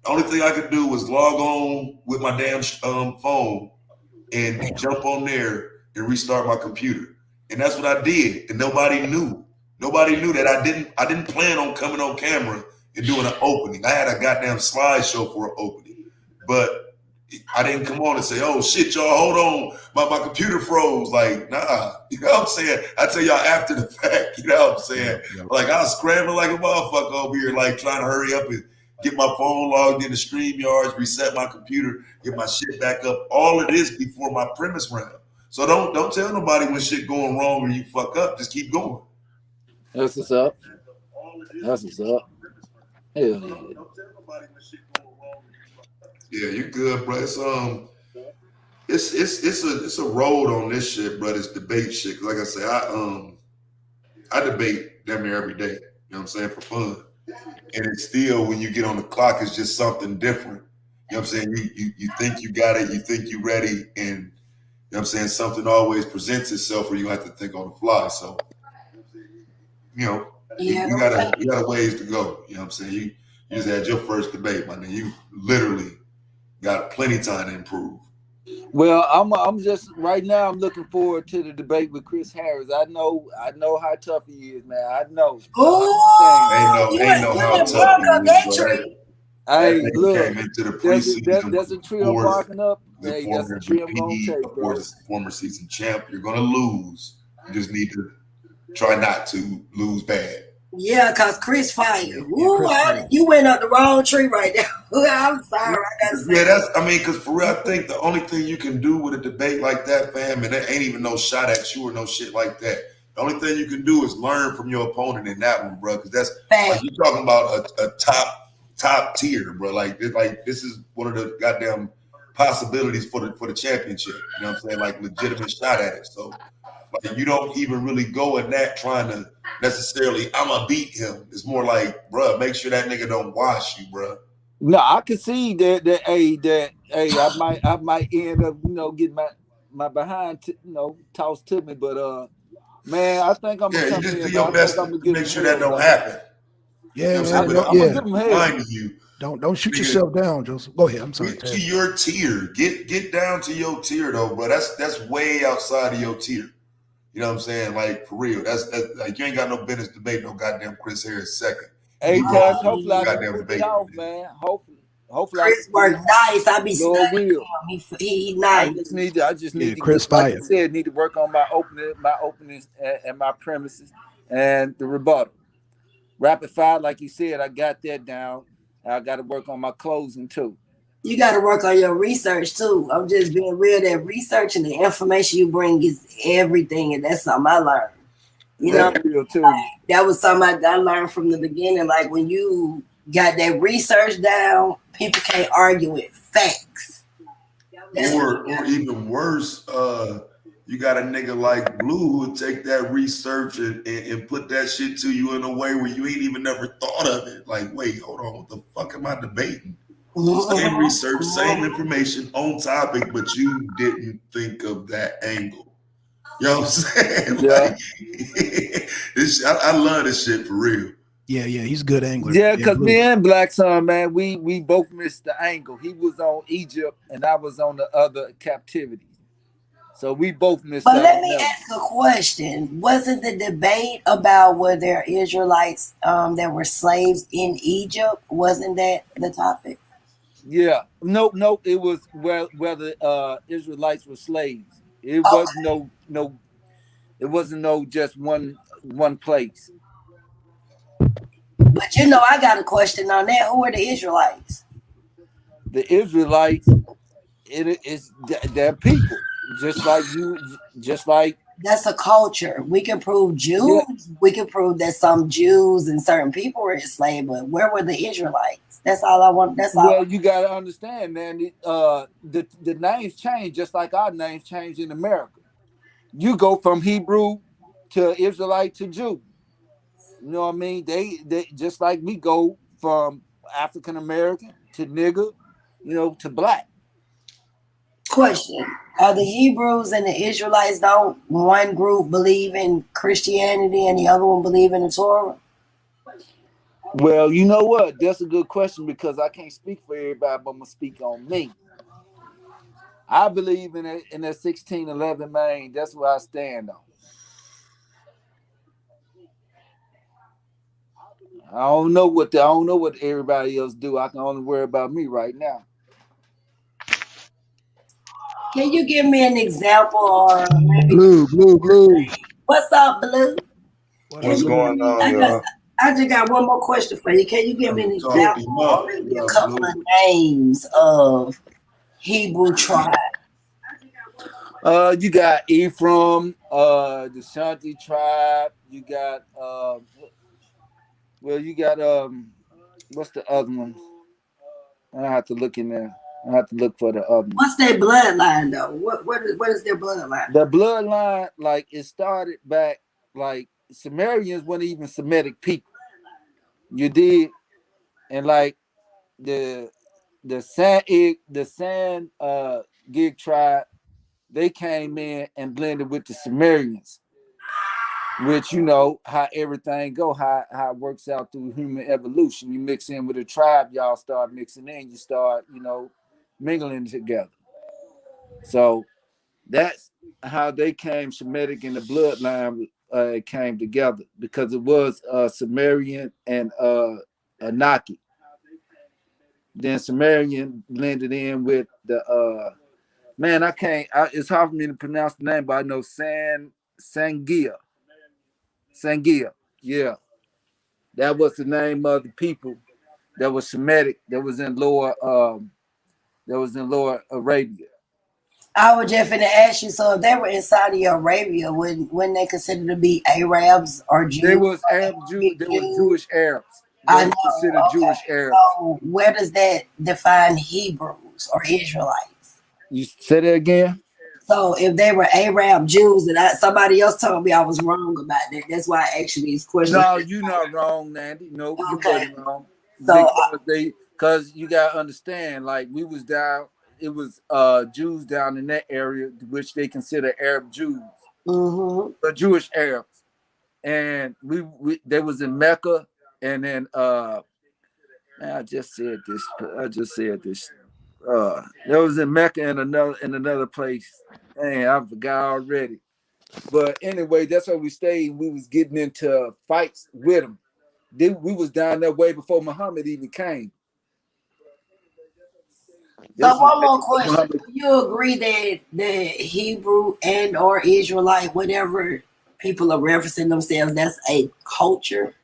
The only thing I could do was log on with my damn phone and jump on there and restart my computer. And that's what I did. And nobody knew. Nobody knew that I didn't plan on coming on camera and doing an opening. I had a goddamn slideshow for an opening. But I didn't come on and say, oh shit, y'all, hold on. My computer froze. Like, nah. You know what I'm saying? I tell y'all after the fact, you know what I'm saying? Like I was scrambling like a motherfucker over here, like trying to hurry up and get my phone logged into StreamYards, reset my computer, get my shit back up. All of this before my premise round. So don't tell nobody when shit going wrong or you fuck up. Just keep going. That's what's up. That's what's up. Hell yeah. Yeah, you're good, bro. It's a road on this shit, bro. It's debate shit. Like I say, I debate damn near every day. You know what I'm saying? For fun. And it's still, when you get on the clock, it's just something different. You know what I'm saying? You think you got it, you think you ready, and you know what I'm saying, something always presents itself where you have to think on the fly. So, you know, you got a ways to go. You know what I'm saying? You just had your first debate, my nigga. You literally got plenty of time to improve. Well, I'm just right now. I'm looking forward to the debate with Chris Harris. I know how tough he is, man. I know. Ain't Oh, no ain't no you how done tough broke he up is, that bro. tree. That Hey, nigga look, came into the there's preseason a tree I'm fourth, barking up. the Hey, that's former a tree I'm gonna MVP, take, bro. former season champ. You're gonna lose. You just need to try not to lose bad. Yeah, cause Chris fired. Ooh, Chris fired. you went up the wrong tree right now. I'm sorry, I gotta say. Yeah, that's. I mean, because for real, I think the only thing you can do with a debate like that, fam, and there ain't even no shot at you or no shit like that. The only thing you can do is learn from your opponent in that one, bro. Because that's like you're talking about a top tier, bro. Like this is one of the goddamn possibilities for the championship. You know what I'm saying? Like legitimate shot at it. So like you don't even really go in that trying to necessarily I'ma beat him. It's more like, bro, make sure that nigga don't wash you, bro. No, I can see that I might end up getting my behind tossed to me, but man, I think I'm gonna Yeah, you come just do in, but your I think best I'm to gonna give make him sure that hell, don't bro. happen. Yeah, You know what man. I'm saying? I'm gonna I'm give him hell. reminding you. Don't shoot Nigga, yourself down, Joseph. Go ahead. I'm sorry. get to your tier. Get down to your tier though, bro. That's way outside of your tier. You know what I'm saying? Like for real. That's like you ain't got no business debate no goddamn Chris Harris second. You Hey, need to go Taz, to hopefully I can goddamn pull it debate. off, man. Hopefully I can Chris pull work it off. nice. I be Lord studying will. him. He I nice. just need to Chris like you fired. said, need to work on my openings and my premises and the rebuttal. Rapid fire, like you said, I got that down. I got to work on my closing too. You got to work on your research too. I'm just being real. That research and the information you bring is everything, and that's something I learned. You know, Real too. like, that was something I learned from the beginning. Like when you got that research down, people can't argue with facts. Or even worse, you got a nigga like Blue who would take that research and put that shit to you in a way where you ain't even never thought of it. Like, wait, hold on, what the fuck am I debating? Same research, same information on topic, but you didn't think of that angle. You know what I'm saying? Yeah. Like, I love this shit for real. Yeah, he's a good angler. Yeah, because me and Blackson, man, we both missed the angle. He was on Egypt and I was on the other captivity. So we both missed But out let on me that. ask a question. Wasn't the debate about were there Israelites that were slaves in Egypt? Wasn't that the topic? Yeah. Nope. It was whether Israelites were slaves. It Okay. wasn't it wasn't no just one place. But you know, I got a question on that. Who are the Israelites? The Israelites, they're people. Just like that's a culture. We can prove Jews. Yeah. We can prove that some Jews and certain people were enslaved, but where were the Israelites? That's all I want. That's all. Well, you got to understand, man. The names change just like our names change in America. You go from Hebrew to Israelite to Jew. You know what I mean? They just like we go from African American to nigger, to black. Question: are the Hebrews and the Israelites don't one group believe in Christianity and the other one believe in the Torah? Well, you know what? That's a good question because I can't speak for everybody, but I'm gonna speak on me. I believe in that 1611 man. That's where I stand on. I don't know what everybody else do. I can only worry about me right now. Can you give me an example or maybe Blue? What's up, Blue? What's going on, y'all? I just got one more question for you. Can you give me an example or maybe a couple of names of Hebrew tribes? You got Ephraim, the Shanti tribe. You got you got what's the other one? I have to look in there. I have to look for the other one. What's their bloodline though? What is their bloodline? The bloodline, like it started back, like Sumerians weren't even Semitic people. You did, and like the San Gig tribe, they came in and blended with the Sumerians, which how everything go, how it works out through human evolution. You mix in with a tribe, y'all start mixing in, you start mingling together. So that's how they came Shemitic in the bloodline came together because it was Sumerian and Anaki. Then Sumerian blended in with the man. I can't. It's hard for me to pronounce the name, but I know Sangia. Sangia. Yeah, that was the name of the people that was Semitic that was in lower Arabia. I was just finna ask you, so if they were in Saudi Arabia, wouldn't they consider to be Arabs or They Jews? was Arab Jew. They were Jews? Jewish Arabs. They I were know. considered Okay. Jewish Arabs. So where does that define Hebrews or Israelites? You say that again? So if they were Arab Jews, and somebody else told me I was wrong about that. That's why I asked you these questions. No, you're not wrong, Nandy. No, you wasn't wrong. So Because you gotta understand, like we was down, it was Jews down in that area, which they consider Arab Jews, but Jewish Arabs, and we they was in Mecca, and then man, I just said this. That was in Mecca and another place. Man, I forgot already. But anyway, that's where we stayed. We was getting into fights with them. We was down that way before Muhammad even came. So one more question. Do you agree that the Hebrew and or Israelite, whatever people are referencing themselves, that's a culture?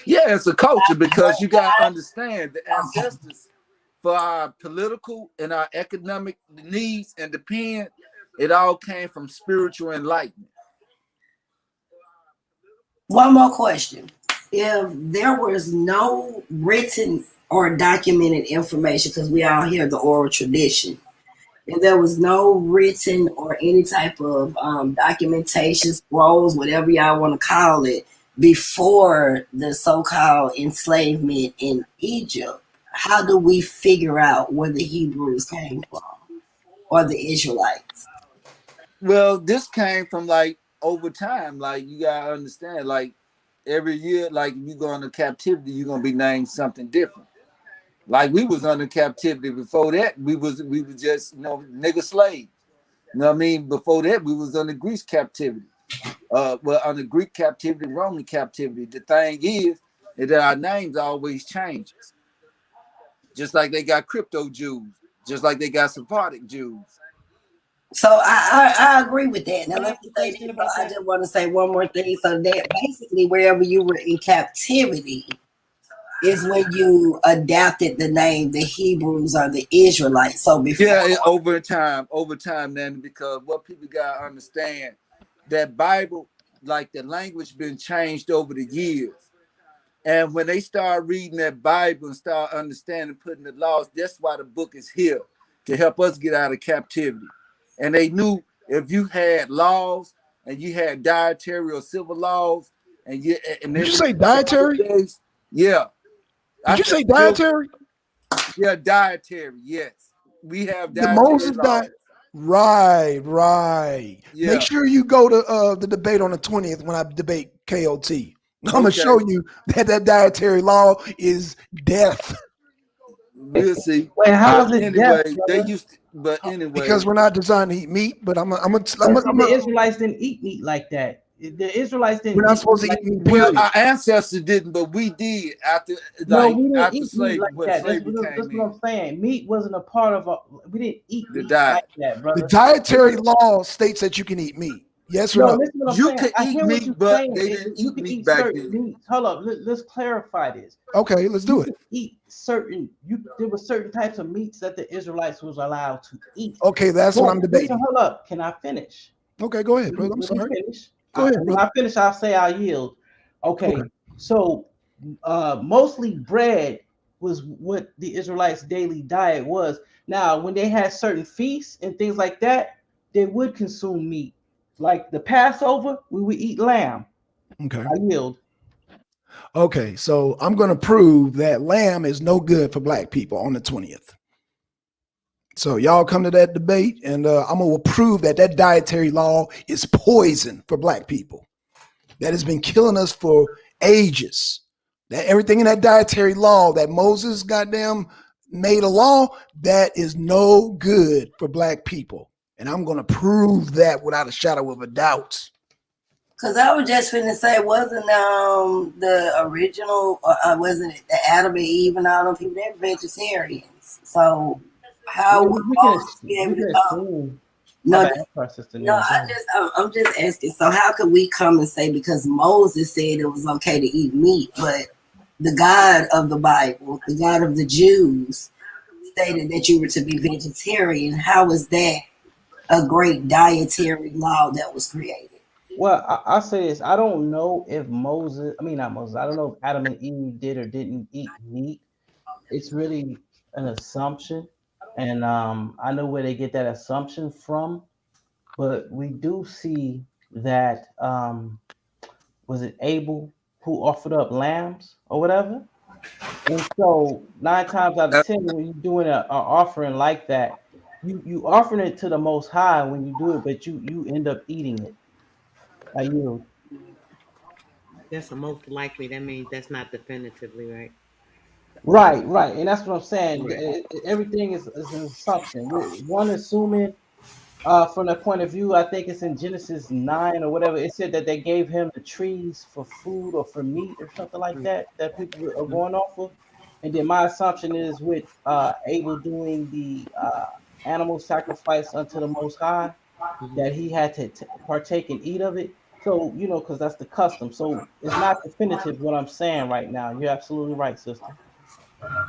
Yeah, it's a culture because you got to understand the ancestors for our political and our economic needs and depend, it all came from spiritual enlightenment. One more question. If there was no written or documented information, because we all hear the oral tradition, if there was no written or any type of documentation, scrolls, whatever y'all want to call it, before the so-called enslavement in Egypt, how do we figure out where the Hebrews came from or the Israelites? Well, this came from like over time. Like you gotta understand, like every year, like if you go into captivity, you're gonna be named something different. Like we was under captivity before that. We was just nigger slaves. You know what I mean? Before that, we was under Greece captivity. Well, under Greek captivity, Roman captivity. The thing is that our names always changes. Just like they got crypto Jews, just like they got Sephardic Jews. So I agree with that. Now let me say this. I just want to say one more thing. So that basically wherever you were in captivity is when you adapted the name the Hebrews or the Israelites. So before over time, then because what people gotta understand, that Bible, like the language been changed over the years. And when they start reading that Bible and start understanding, putting the laws, that's why the book is here to help us get out of captivity. And they knew if you had laws and you had dietary or civil laws, and did you say dietary? Days, yeah. Did you say dietary? Yeah, dietary. Yes, we have the dietary Moses laws. Right. Yeah. Make sure you go to the debate on the 20th when I debate KOT. I'm gonna show you that dietary law is death. We'll see. Wait, how is it anyway? Death, They used to, but anyway, because we're not designed to eat meat. But the Israelites didn't eat meat like that. The Israelites didn't. We're not supposed to eat meat. Well, our ancestors didn't, but we did after. No, we didn't after eat slavery, meat like when that. slavery That's what I'm saying. Meat wasn't a part of we didn't eat the meat diet. like that, brother. The dietary law states that you can eat meat. Yes or no? Listen what I'm You saying. could I eat hear what meat, you're but saying. they didn't You eat can meat eat back certain then. meats. Hold up, let's clarify this. Okay, let's do it. Eat certain. There were certain types of meats that the Israelites was allowed to eat. Okay, that's what I'm debating. Listen, hold up. Can I finish? Okay, go ahead, brother. I'm sorry. Go ahead, when I finish, I'll say I'll yield. Okay. So mostly bread was what the Israelites' daily diet was. Now, when they had certain feasts and things like that, they would consume meat. Like the Passover, we would eat lamb. Okay. I yield. Okay, so I'm going to prove that lamb is no good for black people on the 20th. So y'all come to that debate, and I'm going to prove that dietary law is poison for black people. That has been killing us for ages. That everything in that dietary law that Moses goddamn made a law, that is no good for black people. And I'm going to prove that without a shadow of a doubt. Cause I was just finna say, wasn't the original, wasn't it the Adam and Eve and all them people? They're vegetarians. So how would Moses be able to come? No, I'm just asking. So how could we come and say because Moses said it was okay to eat meat, but the God of the Bible, the God of the Jews, stated that you were to be vegetarian? How is that a great dietary law that was created? Well, I'll say this. I don't know if not Moses, I don't know if Adam and Eve did or didn't eat meat. It's really an assumption. And I know where they get that assumption from. But we do see that, was it Abel who offered up lambs or whatever? And so 9 times out of 10, when you're doing an offering like that, you offering it to the Most High when you do it, but you end up eating it. That's a most likely. That means that's not definitively right. Right, and that's what I'm saying. Right. Everything is an assumption. One assuming, from the point of view, I think it's in Genesis 9 or whatever. It said that they gave him the trees for food or for meat or something like that people are going off of. And then my assumption is with Abel doing the animal sacrifice unto the Most High, that he had to partake and eat of it. So, because that's the custom. So it's not definitive what I'm saying right now. You're absolutely right, sister.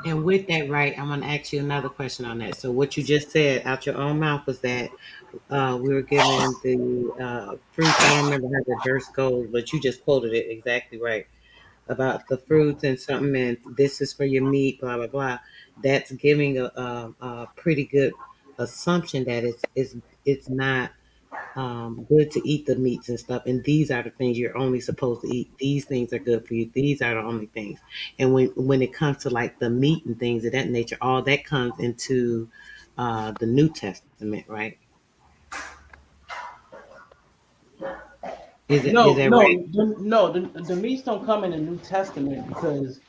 And with that, right, I'm going to ask you another question on that. So what you just said out your own mouth was that we were given the fruits. I don't remember how the verse goes, but you just quoted it exactly right about the fruits and something, and this is for your meat, blah, blah, blah. That's giving a pretty good assumption that it's not good to eat the meats and stuff. And these are the things you're only supposed to eat. These things are good for you. These are the only things. And when it comes to like the meat and things of that nature, all that comes into the New Testament, right? Is that right? No. The meats don't come in the New Testament because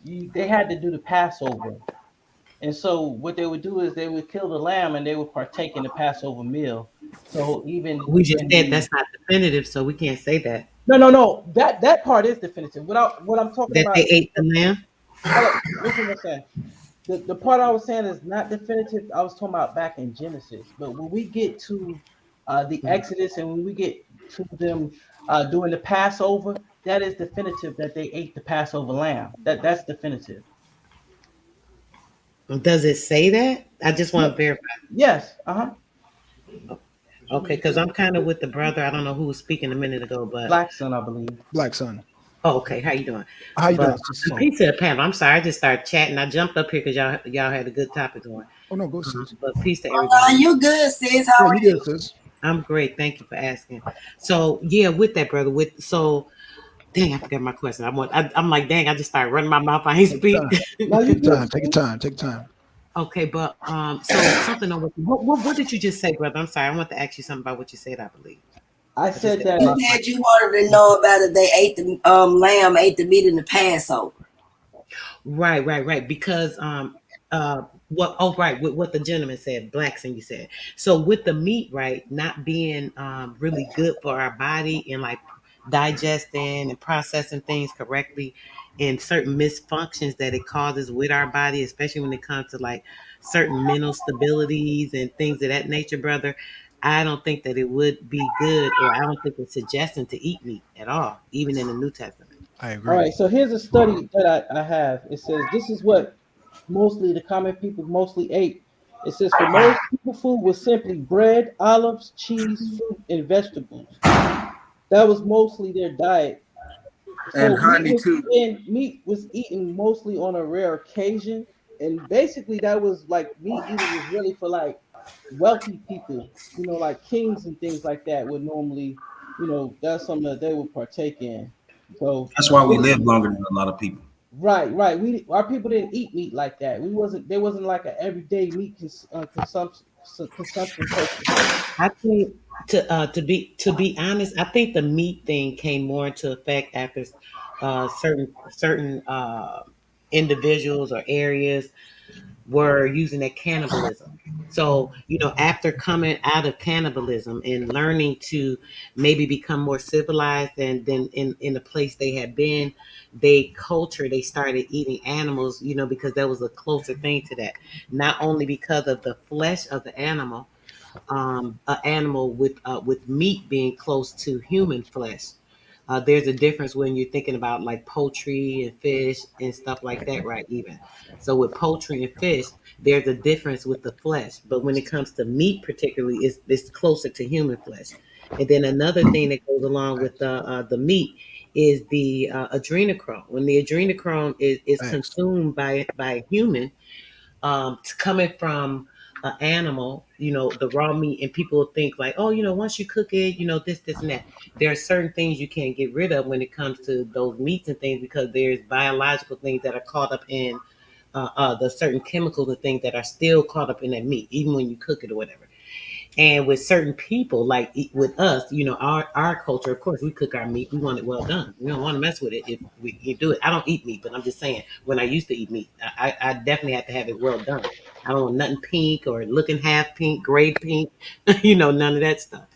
they had to do the Passover. And so what they would do is they would kill the lamb and they would partake in the Passover meal. So even We just said that's not definitive, so we can't say that. No. That part is definitive. What I'm talking That about they ate the lamb? Listen what I'm saying. The part I was saying is not definitive. I was talking about back in Genesis. But when we get to the Exodus and when we get to them doing the Passover, that is definitive that they ate the Passover lamb. That's definitive. Does it say that? I just want to verify. Yes. Okay, because I'm kind of with the brother. I don't know who was speaking a minute ago, but Blackson, I believe. Blackson. Oh, okay. How you doing? How you doing? Peace to the panel. I'm sorry, I just started chatting. I jumped up here because y'all had a good topic going. Oh no, go sis. But peace to everybody. You good, sis? How are you? Good, sis. I'm great. Thank you for asking. So yeah, with that, brother. Dang, I forgot my question. I'm like, dang, I just started running my mouth. I ain't speak. Take your time. Okay, but so something over. What did you just say, brother? I'm sorry. I want to ask you something about what you said. I believe. I said that you said you wanted to know about it. They ate the lamb, ate the meat in the Passover. Right. Because with what the gentleman said, Blackson, you said. So with the meat, right, not being really good for our body and like digesting and processing things correctly, and certain misfunctions that it causes with our body, especially when it comes to like certain mental stabilities and things of that nature, brother. I don't think that it would be good, or I don't think it's suggesting to eat meat at all, even in the New Testament. I agree. All right, so here's a study that I have. It says this is what mostly the common people mostly ate. It says for most people, food was simply bread, olives, cheese, fruit, and vegetables. That was mostly their diet. And honey too. Meat was eaten mostly on a rare occasion, and basically that was like meat eating was really for like wealthy people, like kings and things like that would normally, that's something that they would partake in. So that's why we live longer than a lot of people. Right. Our people didn't eat meat like that. There wasn't like an everyday meat consumption person. I think to be honest, I think the meat thing came more into effect after certain individuals or areas were using that cannibalism. So, after coming out of cannibalism and learning to maybe become more civilized than in the place they had been, they started eating animals, because that was a closer thing to that. Not only because of the flesh of the animal, an animal with meat being close to human flesh. There's a difference when you're thinking about like poultry and fish and stuff like that, right? Even so, with poultry and fish, there's a difference with the flesh. But when it comes to meat, particularly, it's closer to human flesh. And then another thing that goes along with the meat is the adrenochrome. When the adrenochrome is consumed by a human, coming from an animal, the raw meat, and people think like, oh, once you cook it, this and that. There are certain things you can't get rid of when it comes to those meats and things, because there's biological things that are caught up in the certain chemicals and things that are still caught up in that meat, even when you cook it or whatever. And with certain people, like with us, our culture, of course, we cook our meat. We want it well done. We don't want to mess with it if we can do it. I don't eat meat, but I'm just saying, when I used to eat meat, I definitely have to have it well done. I don't want nothing pink or looking half pink, gray pink, none of that stuff.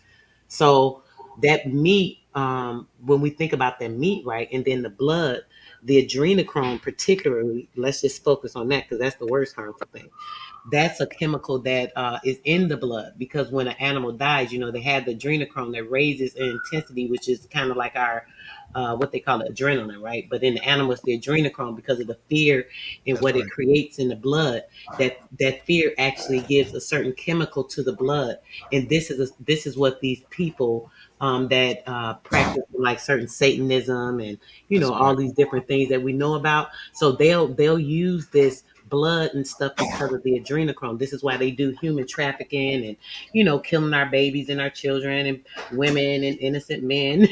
So that meat, when we think about that meat, right, and then the blood, the adrenochrome particularly, let's just focus on that because that's the worst harmful thing. That's a chemical that is in the blood, because when an animal dies, they have the adrenochrome that raises in intensity, which is kind of like our what they call it, adrenaline, right? But in the animals, the adrenochrome, because of the fear and what it creates in the blood, that fear actually gives a certain chemical to the blood, and this is what these people that practice like certain Satanism and all these different things that we know about. So they'll use this blood and stuff because of the adrenochrome. This is why they do human trafficking and killing our babies and our children and women and innocent men.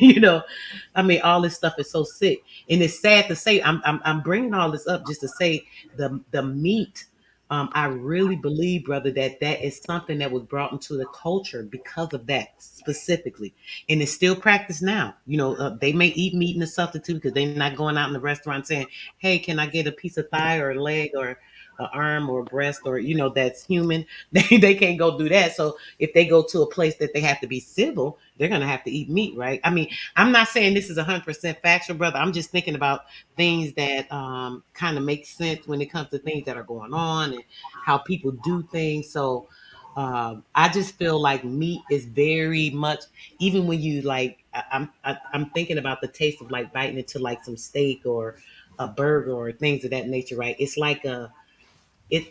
I mean, all this stuff is so sick, and it's sad to say. I'm bringing all this up just to say the meat. I really believe, brother, that is something that was brought into the culture because of that specifically, and it's still practiced now. They may eat meat in a substitute because they're not going out in the restaurant saying, "Hey, can I get a piece of thigh or a leg or an arm or a breast or that's human?" They can't go do that. So if they go to a place that they have to be civil, they're gonna have to eat meat, right? I mean, I'm not saying this is 100% factual, brother. I'm just thinking about things that kind of make sense when it comes to things that are going on and how people do things. So I just feel like meat is very much, even when you like, I'm thinking about the taste of like biting into like some steak or a burger or things of that nature, right? It's like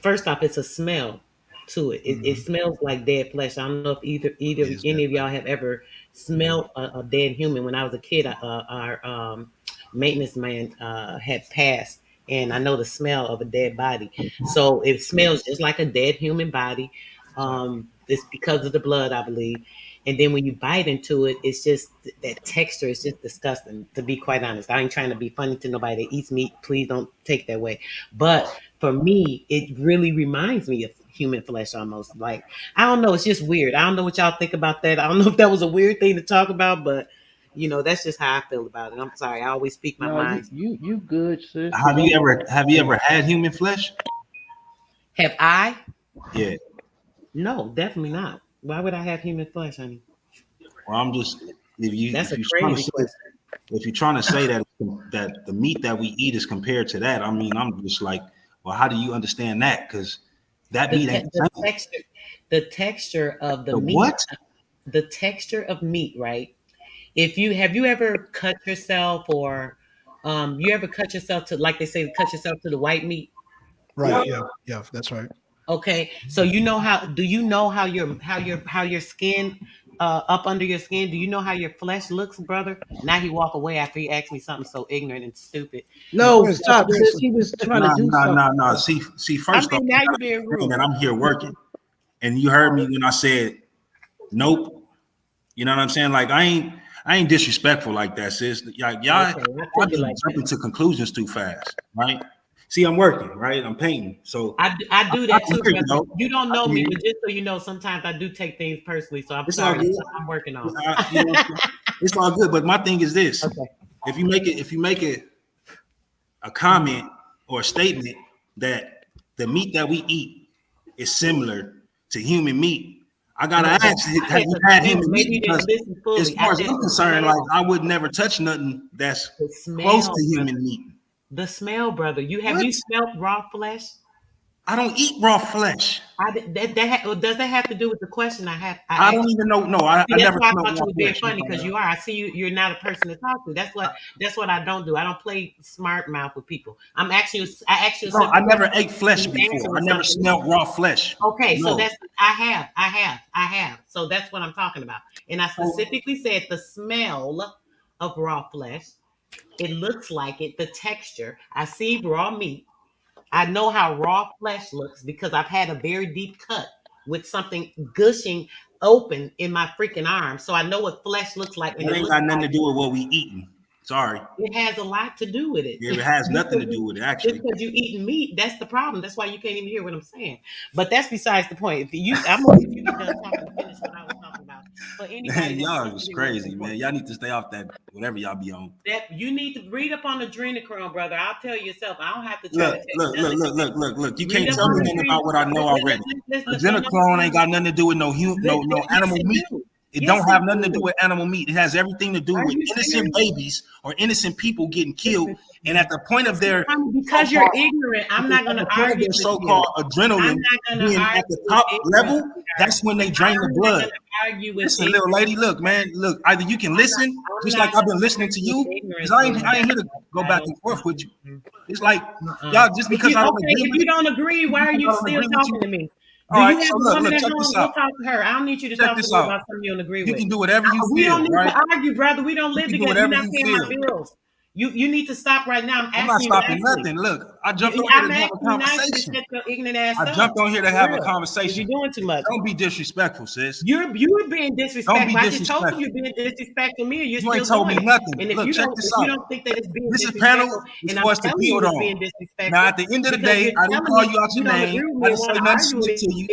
first off, it's a smell to it. It smells like dead flesh. I don't know if either any of y'all have ever smelled a dead human. When I was a kid, our maintenance man had passed, and I know the smell of a dead body. So it smells just like a dead human body. It's because of the blood, I believe. And then when you bite into it, it's just that texture is just disgusting, to be quite honest. I ain't trying to be funny to nobody that eats meat. Please don't take that way. But for me, it really reminds me of human flesh almost. Like, I don't know, it's just weird. I don't know what y'all think about that. I don't know if that was a weird thing to talk about, but that's just how I feel about it. I'm sorry. I always speak my No, mind. you good, sis. Have you ever had human flesh? Have I? Yeah. No, definitely not. Why would I have human flesh, honey? Well, I'm just That's if a you're trying to crazy say, question. if you're trying to say that the meat that we eat is compared to that, I mean, I'm just like, well, how do you understand that? Because that meat ain't the same. The texture of the The meat, what? the texture of meat, right? If you have you ever cut yourself or you ever cut yourself to, like they say, cut yourself to the white meat? Right. Yeah. That's right. Okay. So do you know how your skin up under your skin, do you know how your flesh looks, brother? Now he walk away after he asked me something so ignorant and stupid. No, stop, sis. He was trying to do something. No. See, I first off, mean, now you're being rude. and I'm here working, and you heard me when I said nope. You know what I'm saying? Like I ain't disrespectful like that, sis. Like y'all Okay, I took it just like jumping that. to conclusions too fast, right? See, I'm working, right? I'm painting, so I do that can too, hear you, brother. though. You don't I know can me, hear but you. just so you know, sometimes I do take things personally. So I'm It's all sorry. good. That's something I'm working on. You know, it's all good. But my thing is this: Okay. if you make it a comment or a statement that the meat that we eat is similar to human meat, I gotta ask, have you had human meat? Because as far as I'm concerned, like I would never touch nothing that's close to human meat. The smell, brother. Have you smelled raw flesh? I don't eat raw flesh. Does that have to do with the question I have? I don't even know. No, I never why I smelled thought you raw was being flesh. funny because you are. I see you're not a person to talk to. That's what I don't do. I don't play smart mouth with people. I ask you. No, I never ate flesh before. I never smelled raw flesh. Okay, no. So I have. So that's what I'm talking about. And I specifically said the smell of raw flesh. It looks like it, the texture. I see raw meat. I know how raw flesh looks because I've had a very deep cut with something gushing open in my freaking arm. So I know what flesh looks like. It ain't got nothing to do with what we eating. Sorry. It has a lot to do with it. Yeah, it has nothing to do with it, actually. Just because you eating meat, that's the problem. That's why you can't even hear what I'm saying. But that's besides the point. I'm gonna let you get done talking to finish what I was talking about. But anybody, y'all is crazy, man. Y'all need to stay off that whatever y'all be on. That you need to read up on adrenochrome, brother. I'll tell you yourself. I don't have to try Look. You can't tell me nothing about what I know already. Adrenochrome ain't got nothing to do with no animal meat. It don't have nothing to do with animal meat. It has everything to do with innocent babies or innocent people getting killed. And at the point of their because you're ignorant, I'm not going to argue with so-called adrenaline being at the top level, that's when they drain the blood. Listen, little lady, look, man, look. Either you can listen, just like I've been listening to you, because I ain't here to go back and forth with you. It's like y'all just because I don't agree. If you don't agree, why are you still talking to me? All right, so look, check this out. Go talk to her. I don't need you to talk to me about something you don't agree with. You can do whatever you feel. We don't need right? to argue, brother. We don't live together. You're not paying my bills. You need to stop right now. I'm not stopping nothing. Look, I jumped on here to have a conversation. I jumped on here to have a conversation. You're doing too much. Don't be disrespectful, sis. You're being disrespectful. Don't be I just told you you're being disrespectful to me. You ain't told me nothing. And if look, you check don't, this if out. you don't think that it's being this is disrespectful, panel is and for I'm us to telling you build it's being on. disrespectful. Now, at the end of the day, I didn't call you out your name. I didn't say nothing slick to you.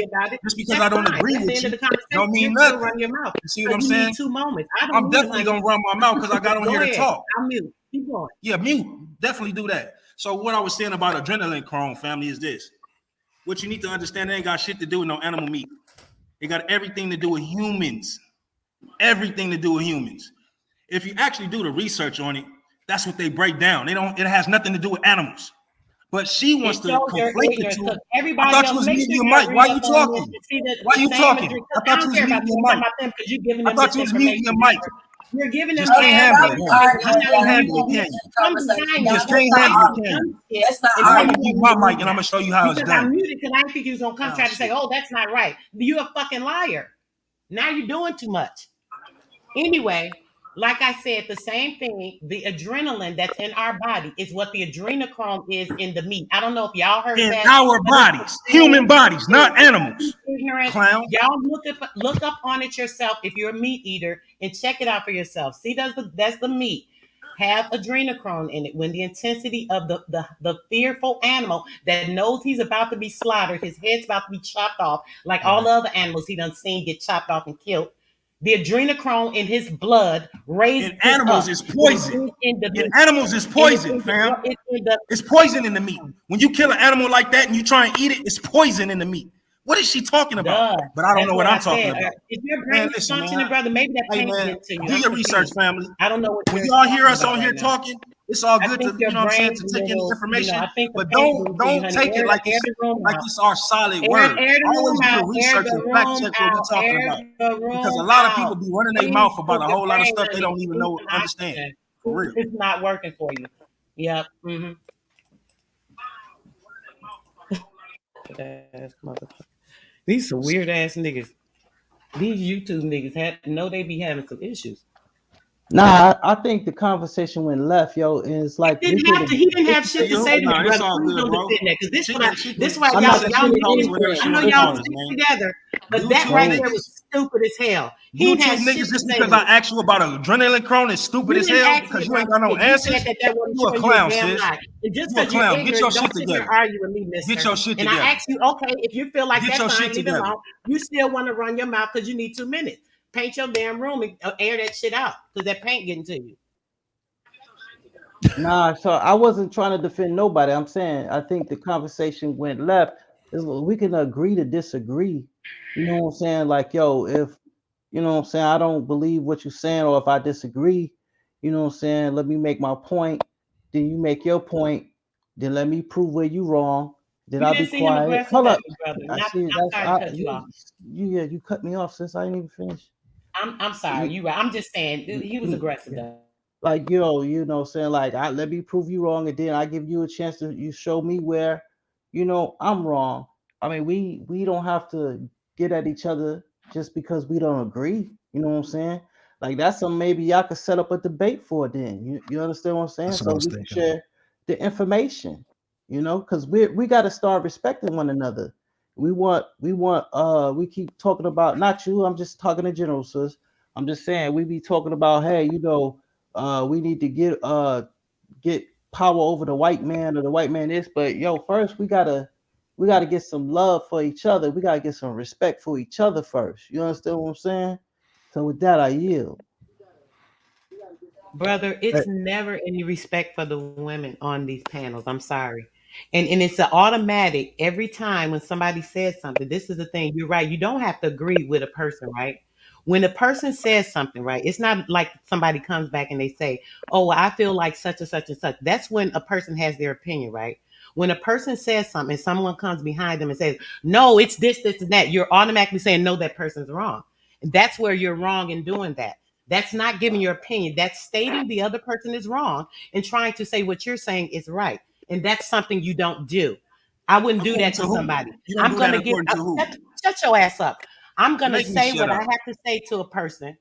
Just because I don't agree with you, don't mean nothing. You see what I'm saying? 2 moments. I'm definitely gonna run my mouth because I got on here to talk. I'm mute. Keep going. Yeah, mute. Definitely do that. So what I was saying about adrenaline chrome family is this. What you need to understand, it ain't got shit to do with no animal meat. It got everything to do with humans. Everything to do with humans. If you actually do the research on it, that's what they break down. It has nothing to do with animals. But she wants to conflate the two. I thought you was muting your mic. Why you talking? Why you talking? I thought you was muting your mic. I thought you was muting your mic. You're giving them. Just can't handle it. Just can't handle it. I'm gonna mute my mic and I'm gonna show you how it's done. I'm muted because I didn't think you was gonna come try to say, "Oh, that's not right." You're a fucking liar. Now you're doing too much. Anyway, like I said, the same thing. The adrenaline that's in our body is what the adrenochrome is in the meat. I don't know if y'all heard in that. Our bodies, human bodies, not animals. Clown. Y'all look up on it yourself if you're a meat eater and check it out for yourself. See, that's the meat have adrenochrome in it. When the intensity of the fearful animal that knows he's about to be slaughtered, his head's about to be chopped off, like all the other animals he done seen get chopped off and killed. The adrenochrome in his blood raised in animals is poison. In animals is poison, fam. It's poison in the meat. When you kill an animal like that and you try and eat it, it's poison in the meat. What is she talking about? But I don't know what I'm talking about. If your brain is functioning, brother, maybe that pain gets to you. Do your research, family. I don't know what when y'all hear us on here talking. It's all good to, you know what I'm saying, to take in information, but don't take it like it's our solid word. Always do the research and fact check what we're talking about. Because a lot of people be running their mouth about a whole lot of stuff they don't even know, understand. For real. It's not working for you. Yep. These some weird ass niggas. These YouTube niggas know they be having some issues. Nah, I think the conversation went left, yo, and it's like he didn't have shit to say to me, brother. Please don't defend that, because this why y'all I know y'all stick together, but that right there was stupid as hell. He had niggas just because I asked you about adrenaline chrome is stupid as hell because you ain't got no answers. You a clown, sis. You a clown. Get your shit together. Get your shit together. And I asked you, okay, if you feel like that's fine, leave it alone. You still want to run your mouth because you need 2 minutes. Paint your damn room and air that shit out because that paint getting to you. Nah, so I wasn't trying to defend nobody. I'm saying I think the conversation went left. We can agree to disagree. You know what I'm saying? Like, yo, if you know what I'm saying, I don't believe what you're saying, or if I disagree, you know what I'm saying, let me make my point. Then you make your point. Then let me prove where you wrong. Then You I'll be didn't see him quiet. aggressive Hold at up. me, brother. I Not, see I'm that's sorry to cut you off. yeah, you cut me off since I didn't even finish. I'm sorry. You right. I'm just saying he was aggressive though. Like you know saying like I let me prove you wrong, and then I give you a chance to you show me where I'm wrong. I mean, we don't have to get at each other just because we don't agree. You know what I'm saying? Like that's something maybe y'all could set up a debate for then. You understand what I'm saying? That's what I So was we can thinking. share the information, because we got to start respecting one another. We keep talking about, not you, I'm just talking in general, sis. I'm just saying we be talking about, hey, we need to get power over the white man, or the white man is, but yo, first we gotta get some love for each other. We gotta get some respect for each other first. You understand what I'm saying? So with that, I yield. Brother, it's never any respect for the women on these panels. I'm sorry. And it's an automatic every time when somebody says something. This is the thing. You're right. You don't have to agree with a person, right? When a person says something, right? It's not like somebody comes back and they say, "Oh, well, I feel like such and such and such." That's when a person has their opinion, right? When a person says something and someone comes behind them and says, "No, it's this, and that," you're automatically saying, "No, that person's wrong." And that's where you're wrong in doing that. That's not giving your opinion. That's stating the other person is wrong and trying to say what you're saying is right. And that's something you don't do. I wouldn't do According that to to who? somebody. You don't I'm do going that to give, according to who? shut your ass up. I'm going to Make me say shut what I up. have to say to a person.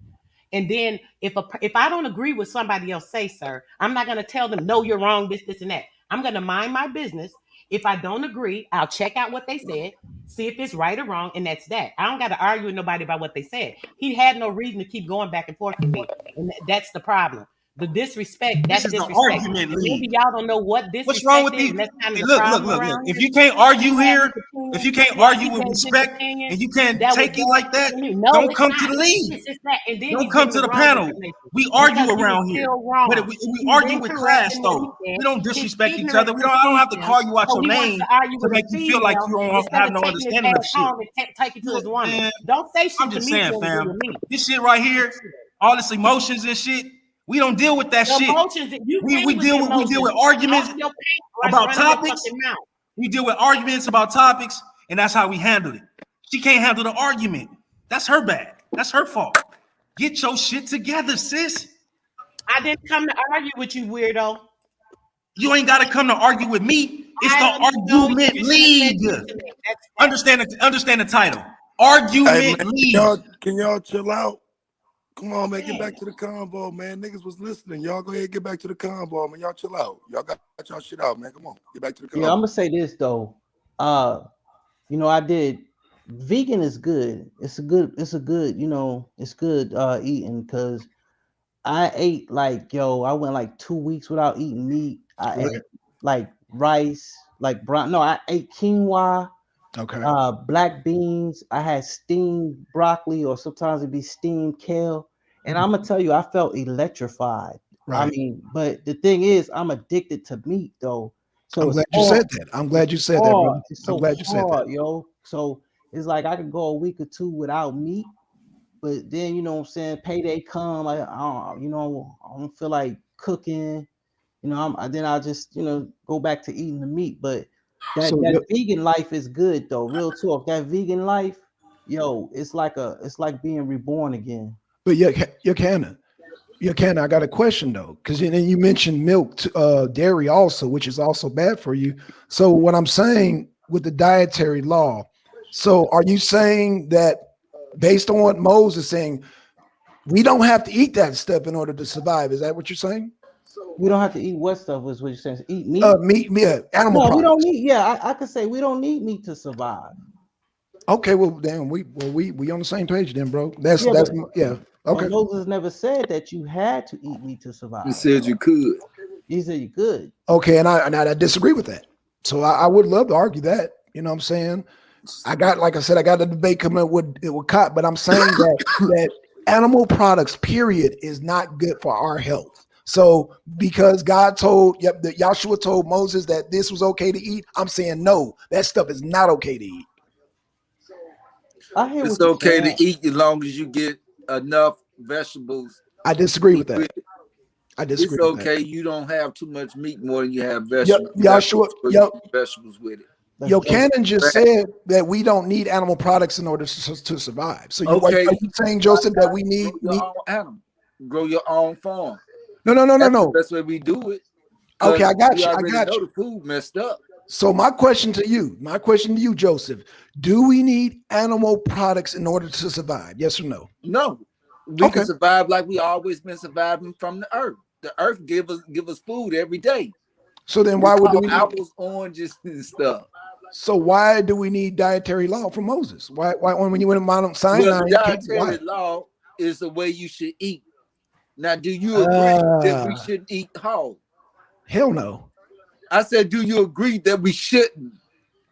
And then if I don't agree with somebody else say, sir, I'm not going to tell them, no, you're wrong, this, and that. I'm going to mind my business. If I don't agree, I'll check out what they said, see if it's right or wrong, and that's that. I don't got to argue with nobody about what they said. He had no reason to keep going back and forth with me, and that's the problem. The disrespect, This that's is the disrespect. argument And maybe league. y'all don't know what What's wrong disrespect with is, these? and that's kind of Hey, the look, look, problem look, look. around If here. you can't He argue had here, his opinion. if you can't Yeah, he argue with gave his respect, opinion. and you can't That was take it like that that, to me. No, don't it's come to not. the It's league. this, it's that. And then Don't he's come giving to the the wrong panel. information We because argue he was around here, still but wrong. we He's argue with incorrect class in what he though. said. We don't His disrespect each other. ignorance I don't have deceived to him. call you out So your he wants name to argue to with a make you feel like female you don't instead have of no taking his understanding of ass shit. home and take it to his Look, woman. man, Don't say I'm shit to just me if saying, you don't agree fam. with me. This shit right here, all this emotions and shit, we don't deal with that The shit. emotions, you We came we with the deal with we deal emotions. with arguments Off your paint brush, about running your topics. fucking mouth. We deal with arguments about topics, and that's how we handle it. She can't handle the argument. That's her bad. That's her fault. Get your shit together, sis. I didn't come to argue with you, weirdo. You ain't got to come to argue with me. It's I the don't know. argument You should have said league. this to me. That's Understand the title. Hey Argument man, league. can y'all chill out? Come on, man, get that. back to the convo, man. Niggas was listening. Y'all go ahead and get back to the convo, man. Y'all chill out. Y'all got y'all shit out, man. Come on, get back to the Yeah, I'm convo. gonna say this though. I did vegan is good. It's a good, it's good eating, because I ate like, I went like 2 weeks without eating meat. I Right. ate like rice, like brown. No, I ate quinoa, Okay. black beans. I had steamed broccoli, or sometimes it'd be steamed kale. And I'm gonna tell you, I felt electrified. I Right. mean, but the thing is, I'm addicted to meat though. So I'm it's glad you hard. said that. I'm It's glad you said that, hard. brother. It's I'm so glad you said that. hard, yo. So it's like I could go a week or two without meat, but then what I'm saying, payday come, I don't feel like cooking. Then I just go back to eating the meat. But that So, that vegan life is good though. Real talk. That vegan life, it's like being reborn again. but you can. I got a question though, because then you mentioned milk, dairy also, which is also bad for you. So what I'm saying with the dietary law, so are you saying that based on what Moses is saying, we don't have to eat that stuff in order to survive? Is that what you're saying? We don't have to eat what stuff is what you're saying. Eat meat? Animal No, we don't products. need. Yeah, I could say we don't need meat to survive. Okay, well then we on the same page then, bro. That's Yeah, but yeah. Okay. Moses never said that you had to eat meat to He survive. said you could. He said you could. Okay, and I disagree with that. So I would love to argue that. You know what I'm saying? Like I said, I got a debate coming up with Cot, but I'm saying that animal products, period, is not good for our health. So because God told, that Joshua told Moses that this was okay to eat, I'm saying no, that stuff is not okay to eat. I hear It's what you're okay saying. to eat as long as you get enough vegetables. I disagree with that. I disagree It's with that. okay. You don't have too much meat more than you have vegetables. You got Joshua, vegetables with it. Yo, Cannon just said that we don't need animal products in order to survive. So are you saying, Joseph, that we need grow your own animal, grow your own farm? No. That's the best way we do it. Okay, I got you. We already know the food messed up. So my question to you, Joseph, do we need animal products in order to survive? Yes or no? No. We can survive like we always been surviving from the earth. The earth give us food every day. So then why would we apples, oranges, and stuff? So why do we need dietary law from Moses? Why when you went to Mount Sinai? Well, the dietary law is the way you should eat. Now, do you agree that we shouldn't eat hog? Hell no. I said, do you agree that we shouldn't?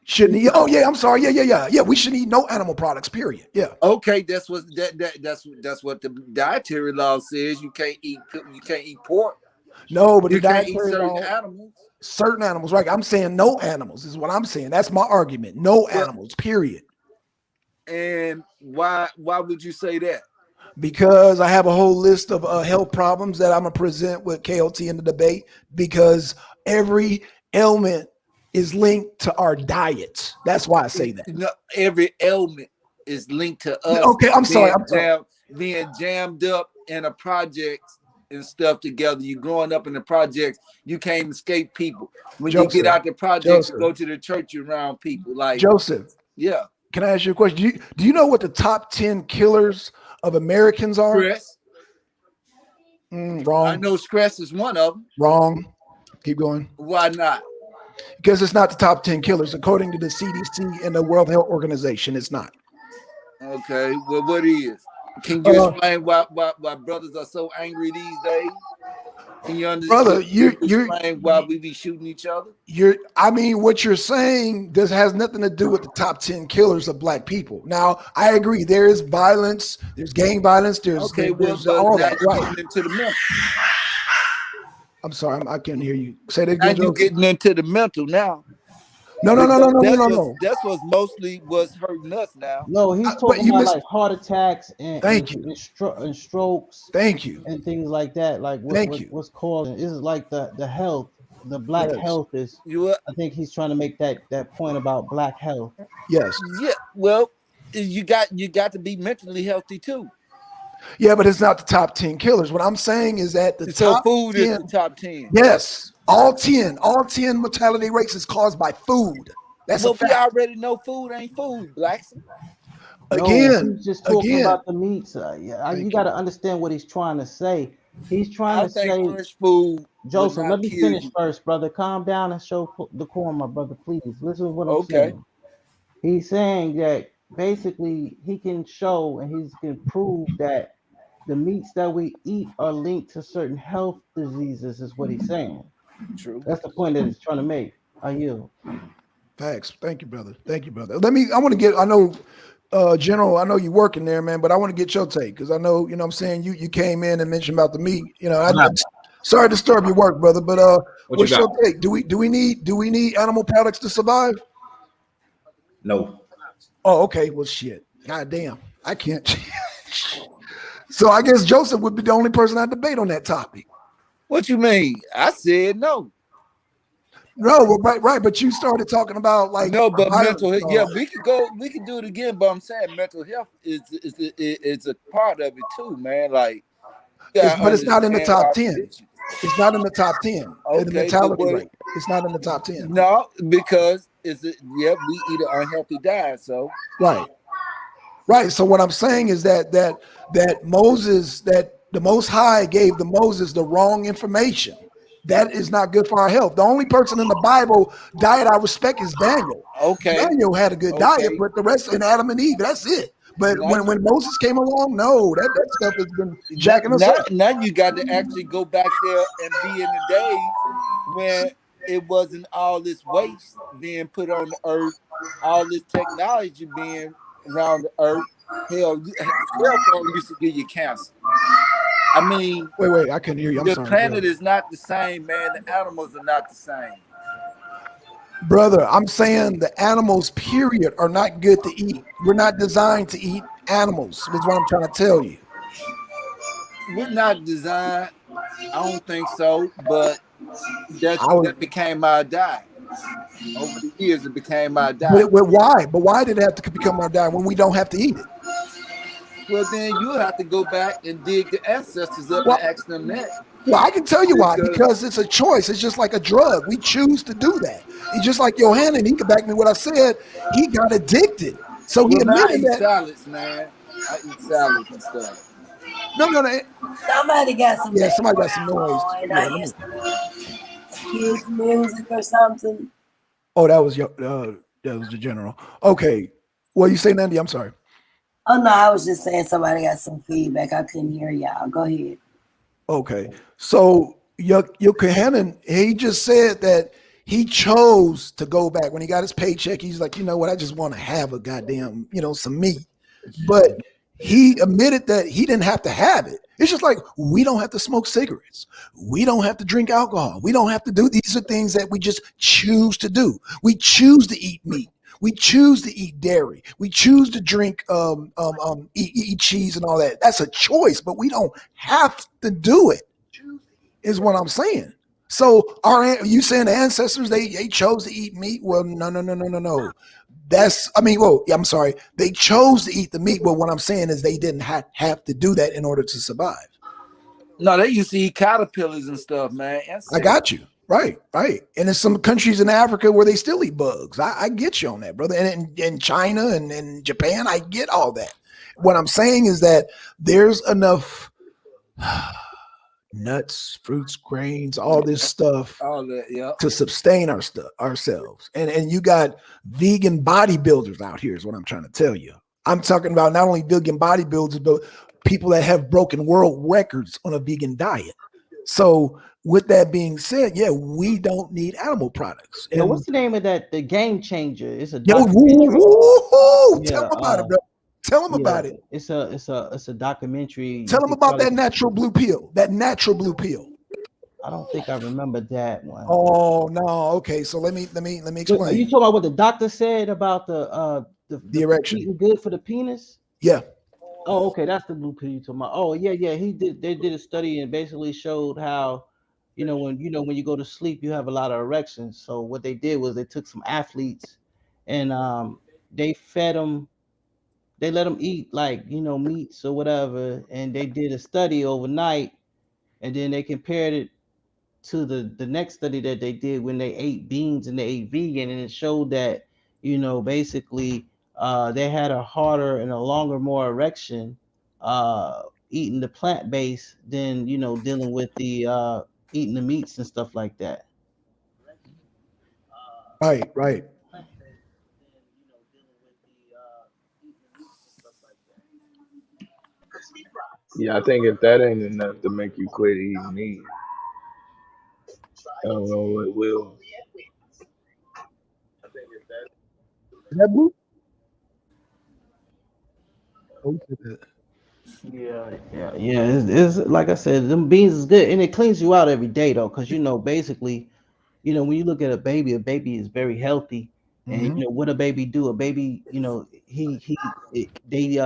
Shouldn't eat? Oh yeah, I'm sorry. Yeah. We shouldn't eat no animal products. Period. Yeah. Okay, that's what the dietary law says. You can't eat pork. No, but you the can't eat dietary certain law, animals. Certain animals, right? I'm saying no animals is what I'm saying. That's my argument. No animals. Period. And why would you say that? Because I have a whole list of health problems that I'm gonna present with KOT in the debate. Because every ailment is linked to our diets. That's why I say that. No, every ailment is linked to us. Okay, I'm sorry. Being jammed up in a project and stuff together. You growing up in the projects, you can't escape people. When you get out the projects, you go to the church, you're around people. Like Joseph. Yeah. Can I ask you a question? Do you know what the top 10 killers of Americans are? Stress. Wrong. I know stress is one of them. Wrong. Keep going. Why not? Because it's not the top 10 killers. According to the CDC and the World Health Organization, it's not. Okay. Well, what is? Can you explain why brothers are so angry these days? Can you understand? Brother, you're explain why we be shooting each other? What you're saying has nothing to do with the top 10 killers of black people. Now, I agree. There is violence. There's gang violence. There's all that. Right. Into the mental. I'm sorry, I can't hear you. Say that again. And you getting into the mental now. No. That's what's mostly what's hurting us now. No, he's talking about like heart attacks and strokes. Thank you. And things like that. Like what's causing is like the health. The black health is. I think he's trying to make that point about black health. Yes. Yeah. Well, you got to be mentally healthy too. Yeah, but it's not the top 10 killers. What I'm saying is that the top food 10, is the top 10. Yes. All 10 mortality rates is caused by food. That's a fact. We already know food ain't food, Blackson. Again, he's just talking about the meats. You got to understand what he's trying to say. He's trying to say fresh food. Joseph, let me finish first, brother. Calm down and show decorum, my brother, please. Listen to what I'm saying. He's saying that basically he can show and he can prove that the meats that we eat are linked to certain health diseases, is what he's saying. True. That's the point that he's trying to make. I yield. Facts. Thank you, brother. General, I know you're working there, man, but I want to get your take because I know, you know what I'm saying, you came in and mentioned about the meat. You know, sorry to disturb your work, brother, but what's your take? Do we need animal products to survive? No. Oh, okay. Well, shit. God damn. I can't. So I guess Joseph would be the only person I debate on that topic. What you mean? I said no. No, well, right. But you started talking about like but mental health. Yeah, we can do it again. But I'm saying mental health is a part of it too, man. Like, but it's not in the top 10. It's not in the top 10. Okay, the mentality rate. It's not in the top 10. No, because we eat an unhealthy diet. So right. So what I'm saying is that Moses, that the Most High gave the Moses the wrong information. That is not good for our health. The only person in the Bible diet I respect is Daniel. Okay. Daniel had a good diet, but the rest and Adam and Eve, that's it. But when Moses came along, no, that stuff has been jacking us up. Now you got to actually go back there and be in the days when it wasn't all this waste being put on the earth, all this technology being around the earth. Hell, cell phone used to give you cancer. I mean, Wait, I couldn't hear you. I'm the sorry. planet is not the same, man. The animals are not the same. Brother, I'm saying the animals, period, are not good to eat. We're not designed to eat animals, is what I'm trying to tell you. We're not designed. I don't think so, but that became our diet. Over the years, it became our diet. Why? But why did it have to become our diet when we don't have to eat it? Well, then you'll have to go back and dig the ancestors up Well, and ask them that. Well, I can tell you why. Because it's a choice. It's just like a drug. We choose to do that. It's just like Johannan. He can back me what I said. He got addicted. So he Man, I admitted eat that. salads, man. I eat salads and stuff. No. Somebody got some. Yeah, somebody got some noise. Yeah, I hear some kids music or something. Oh, that was the general. Okay. What you say, Nandy? I'm sorry. Oh no, I was just saying somebody got some feedback. I couldn't hear y'all. Go ahead. Okay. So Johannan, he just said that he chose to go back when he got his paycheck. He's like, you know what? I just want to have a goddamn, some meat. But he admitted that he didn't have to have it. It's just like we don't have to smoke cigarettes. We don't have to drink alcohol. We don't have to do. These are things that we just choose to do. We choose to eat meat. We choose to eat dairy. We choose to drink, eat cheese and all that. That's a choice, but we don't have to do it. Is what I'm saying. So you saying the ancestors they chose to eat meat? Well, no. I'm sorry. They chose to eat the meat. Well, what I'm saying is they didn't have to do that in order to survive. No, they used to eat caterpillars and stuff, man. I got you. Right. And there's some countries in Africa where they still eat bugs. I get you on that, brother. And in China and in Japan, I get all that. What I'm saying is that there's enough nuts, fruits, grains, all this stuff to sustain ourselves. And you got vegan bodybuilders out here is what I'm trying to tell you. I'm talking about not only vegan bodybuilders, but people that have broken world records on a vegan diet. So with that being said, yeah, we don't need animal products. And what's the name of that? The Game Changer. It's a Tell documentary. them about it, bro. Tell them about it. It's a documentary. Tell them about that natural blue pill. That natural blue pill. I don't think I remember that one. Oh no. Okay, so let me explain. Are you talking about what the doctor said about the erection eating good for the penis? Yeah. Oh, okay, that's the blue pill you talking about. Oh, yeah. He did. They did a study and basically showed how, when you go to sleep, you have a lot of erections. So what they did was they took some athletes, and they fed them. They let them eat meats or whatever, and they did a study overnight, and then they compared it to the next study that they did when they ate beans and they ate vegan, and it showed that basically they had a harder and a longer, more erection eating the plant based than dealing with the eating the meats and stuff like that. Right. Yeah, I think if that ain't enough to make you quit eating meat, I don't know what will. Is that blue? Yeah. It's like I said, them beans is good, and it cleans you out every day though, because basically, when you look at a baby is very healthy, and what a baby do, a baby, they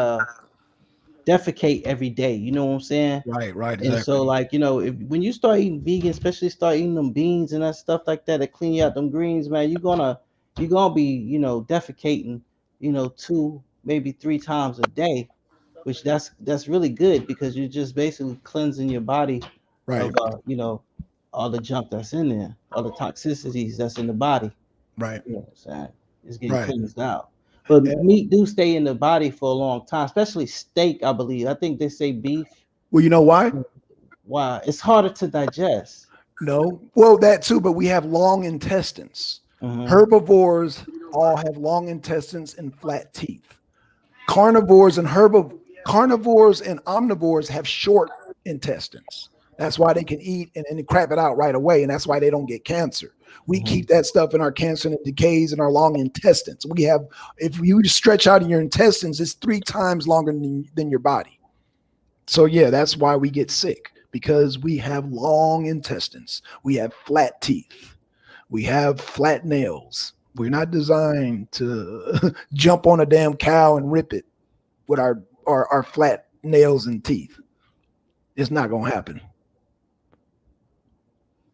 defecate every day. You know what I'm saying? Right. And Exactly. so, when you start eating vegan, especially start eating them beans and that stuff like that clean you out them greens, man, you're gonna be, defecating, 2, maybe 3 times a day, which that's really good because you're just basically cleansing your body Right. of all the junk that's in there, all the toxicities that's in the body. Right. You know what I'm saying? It's getting Right. cleansed out. But meat do stay in the body for a long time, especially steak, I believe. I think they say beef. Well, you know why? Why? It's harder to digest. No. Well, that too, but we have long intestines. Herbivores all have long intestines and flat teeth. Carnivores and omnivores have short intestines. That's why they can eat and crap it out right away, and that's why they don't get cancer. We keep that stuff in our cancer and it decays in our long intestines. If you stretch out in your intestines, it's 3 times longer than your body. So yeah, that's why we get sick, because we have long intestines. We have flat teeth. We have flat nails. We're not designed to jump on a damn cow and rip it with our flat nails and teeth. It's not going to happen.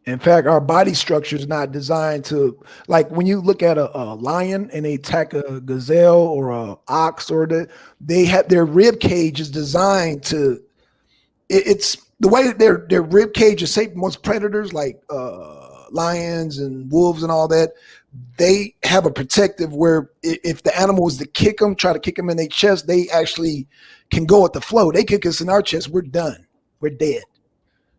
In fact, our body structure is not designed to, like when you look at a lion and they attack a gazelle or a ox, or they have their rib cage is designed to, it's the way that their rib cage is shaped. Most predators like lions and wolves and all that, they have a protective where if the animal was to kick them, try to kick them in their chest, they actually can go at the flow. They kick us in our chest, we're done. We're dead.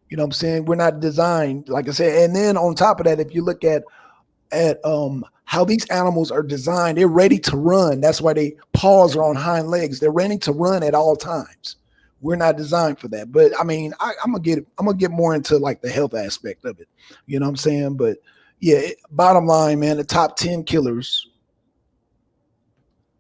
You know what I'm saying? We're not designed, like I said. And then on top of that, if you look at how these animals are designed, they're ready to run. That's why they paws are on hind legs. They're ready to run at all times. We're not designed for that. But I mean, I'm gonna get more into like the health aspect of it. You know what I'm saying? But yeah, bottom line, man, the top 10 killers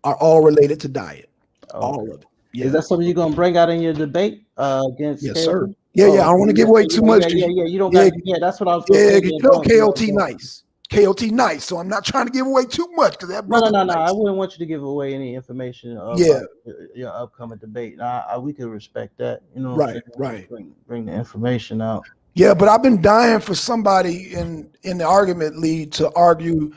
are all related to diet. All of it. Yeah. Is that something you're gonna bring out in your debate against? Yes, KOT? sir. Yeah, I don't want to give away too much. Yeah. You don't got. Yeah, that's what I was. Yeah, you know, KOT nice. KOT nice. So I'm not trying to give away too much because that brother. No. Nice. I wouldn't want you to give away any information about your upcoming debate. We could respect that. You know. Right. Bring the information out. Yeah, but I've been dying for somebody in the argument lead to argue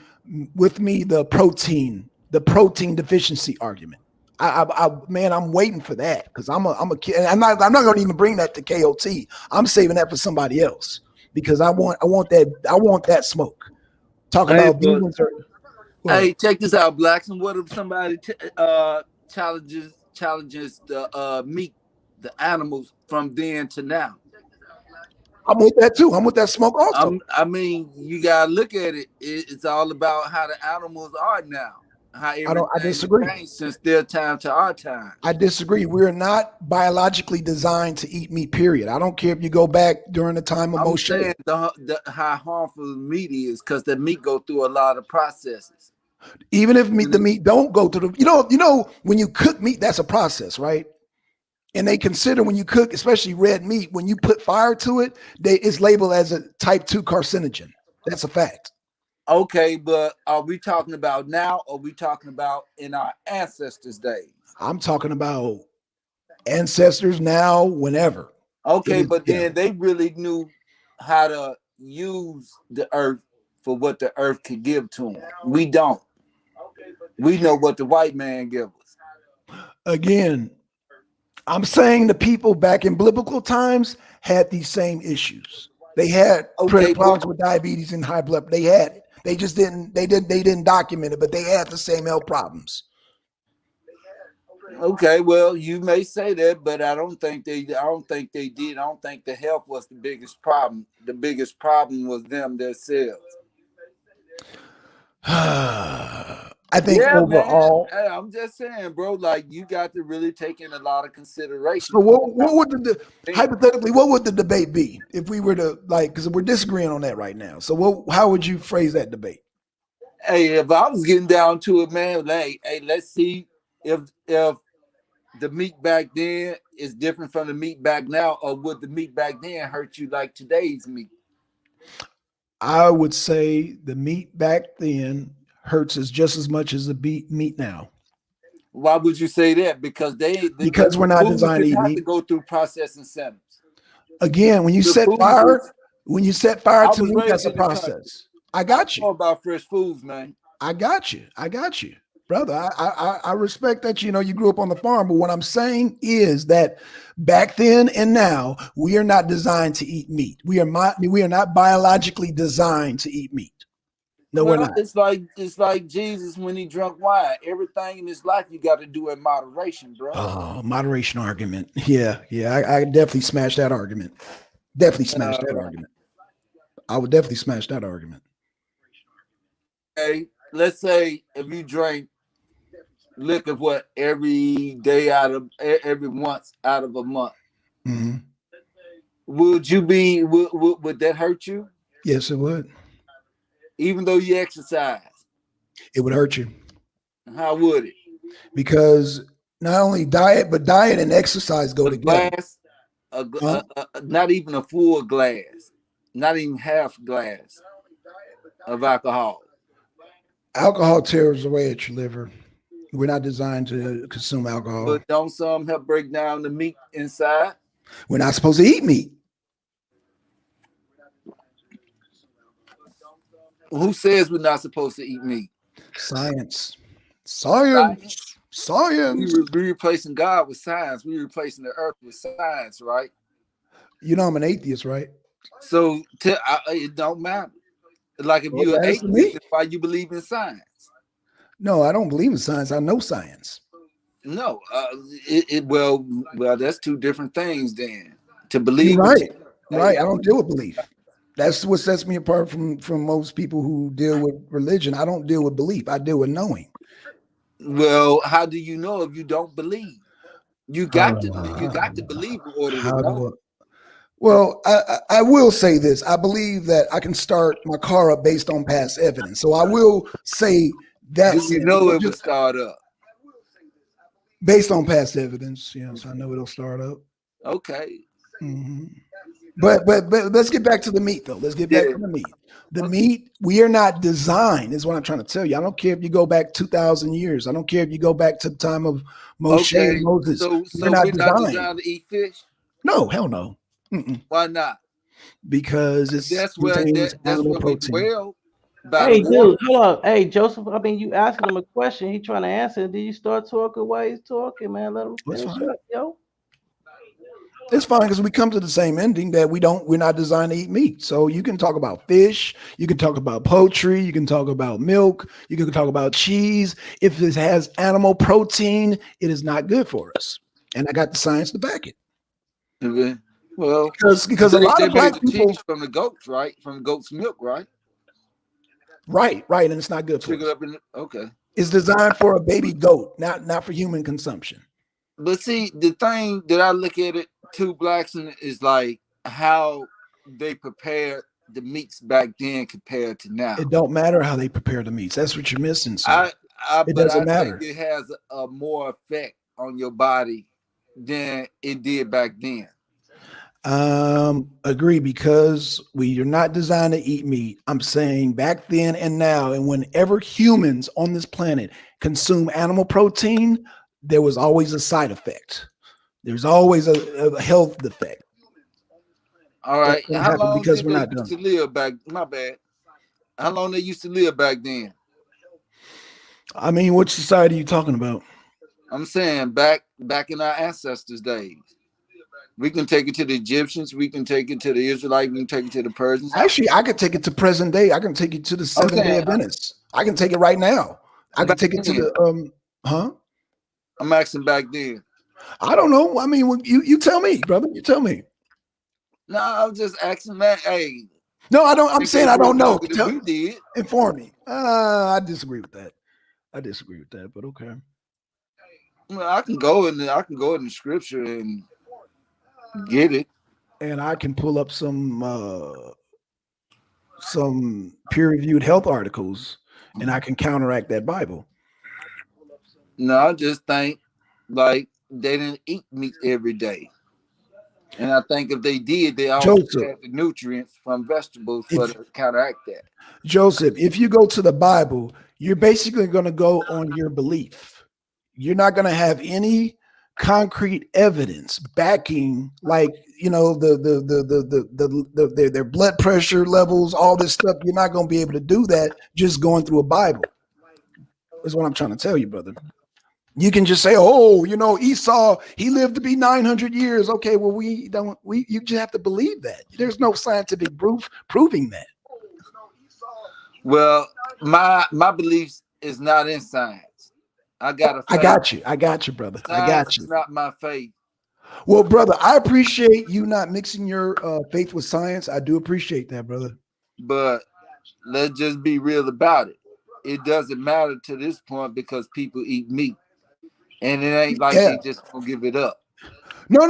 with me the protein deficiency argument. I'm waiting for that because I'm a kid. And I'm not going to even bring that to KOT. I'm saving that for somebody else because I want that smoke. Talking about vegans. Hey, check this out, Blackson. What if somebody challenges the meat, the animals from then to now? I'm with that too. I'm with that smoke also. I mean, you gotta look at it. It's all about how the animals are now. How I disagree. Since their time to our time. I disagree. We're not biologically designed to eat meat, period. I don't care if you go back during the time of Moshe. I'm saying how harmful the meat is because the meat go through a lot of processes. Even if the meat don't go through the, you know, when you cook meat, that's a process, right? And they consider when you cook, especially red meat, when you put fire to it, it's labeled as a type 2 carcinogen. That's a fact. Okay, but are we talking about now or are we talking about in our ancestors' days? I'm talking about ancestors now, whenever. Okay, but then they really knew how to use the earth for what the earth could give to them. We don't. We know what the white man gives us. Again, I'm saying the people back in biblical times had these same issues. They had problems with diabetes and high blood. They had it. They just didn't document it, but they had the same health problems. Okay, well, you may say that, but I don't think they did. I don't think the health was the biggest problem. The biggest problem was them themselves. I think overall, man. Hey, I'm just saying, bro. Like you got to really take in a lot of consideration. So what would hypothetically what would the debate be if we were to because we're disagreeing on that right now. So how would you phrase that debate? Hey, if I was getting down to it, man, like, hey, let's see if the meat back then is different from the meat back now, or would the meat back then hurt you like today's meat? I would say the meat back then hurts us just as much as the meat now. Why would you say that? Because we're not designed to eat meat. To go through processing centers. Again, when you set fire to meat, that's a process. I got you. All about fresh foods, man. I got you, brother. I respect that. You know, you grew up on the farm, but what I'm saying is that back then and now, we are not designed to eat meat. We are not biologically designed to eat meat. No, we're not. It's like Jesus when he drank wine. Everything in his life you got to do in moderation, bro. Oh, moderation argument. Yeah. I definitely smash that argument. I would definitely smash that argument. Hey, let's say if you drank liquor every day every once out of a month, mm-hmm. would that hurt you? Yes, it would. Even though you exercise, it would hurt you. How would it? Because not only diet and exercise go together. not even a full glass, not even half glass of alcohol. Alcohol tears away at your liver. We're not designed to consume alcohol. But don't some help break down the meat inside? We're not supposed to eat meat. Who says we're not supposed to eat meat? Science. Science. We replacing God with science. We replacing the earth with science, right? You know I'm an atheist, right? So it don't matter. Like if you're an atheist, then why you believe in science? No, I don't believe in science. I know science. No, well, that's two different things. Then to believe, you're right, right. I don't deal with belief. That's what sets me apart from most people who deal with religion. I don't deal with belief. I deal with knowing. Well, how do you know if you don't believe? You got to believe in order to know. Well, I will say this. I believe that I can start my car up based on past evidence. So I will say that. You know it will start up. Based on past evidence, yes, I know it'll start up. Okay. Mm-hmm. But let's get back to the meat, though. Let's get back to the meat. The meat, we are not designed, is what I'm trying to tell you. I don't care if you go back 2,000 years. I don't care if you go back to the time of Moshe and Moses. So we're not designed to eat fish? No, hell no. Mm-mm. Why not? Because that's where we dwell. Hey, dude, hold on. Hey, Joseph, I mean, you asking him a question. He trying to answer. Did you start talking while he's talking, man? Let him finish up, yo. It's fine because we come to the same ending that we're not designed to eat meat. So you can talk about fish, you can talk about poultry, you can talk about milk, you can talk about cheese. If it has animal protein, it is not good for us. And I got the science to back it. Okay. Well, because a lot of black people cheese from the goats, right? From goat's milk, right? Right, and it's not good for us. Okay. It's designed for a baby goat, not for human consumption. But see, the thing that I look at it too, Blackson, is like how they prepared the meats back then compared to now. It don't matter how they prepare the meats. That's what you're missing, sir. It doesn't matter. Think it has a more effect on your body than it did back then. Agree, because we are not designed to eat meat. I'm saying back then and now, and whenever humans on this planet consume animal protein, there was always a side effect. There's always a health defect. All right. How long did they used to live back? My bad. How long they used to live back then? I mean, what society are you talking about? I'm saying back in our ancestors' days. We can take it to the Egyptians. We can take it to the Israelites. We can take it to the Persians. Actually, I could take it to present day. I can take it to the Seventh-day Adventists. I can take it right now. I can take it to the I'm asking back then. I don't know. I mean, you tell me, brother. You tell me. No, I'm just asking that. Hey. No, I don't. I'm saying I don't know. We did. Inform me. I disagree with that. But okay. Well, I can go in the scripture and get it. And I can pull up some peer-reviewed health articles, and I can counteract that Bible. No, I just think like they didn't eat meat every day. And I think if they did, they also had the nutrients from vegetables to counteract that. Joseph, if you go to the Bible, you're basically going to go on your belief. You're not going to have any concrete evidence backing, like, you know, their blood pressure levels, all this stuff. You're not going to be able to do that just going through a Bible. That's what I'm trying to tell you, brother. You can just say, oh, you know, Esau, he lived to be 900 years. Okay, well, you just have to believe that. There's no scientific proof proving that. Well, my beliefs is not in science. I got you. I got you, brother. Science I got you. It's not my faith. Well, brother, I appreciate you not mixing your faith with science. I do appreciate that, brother. But let's just be real about it. It doesn't matter to this point because people eat meat. And it ain't like they just gonna give it up. No.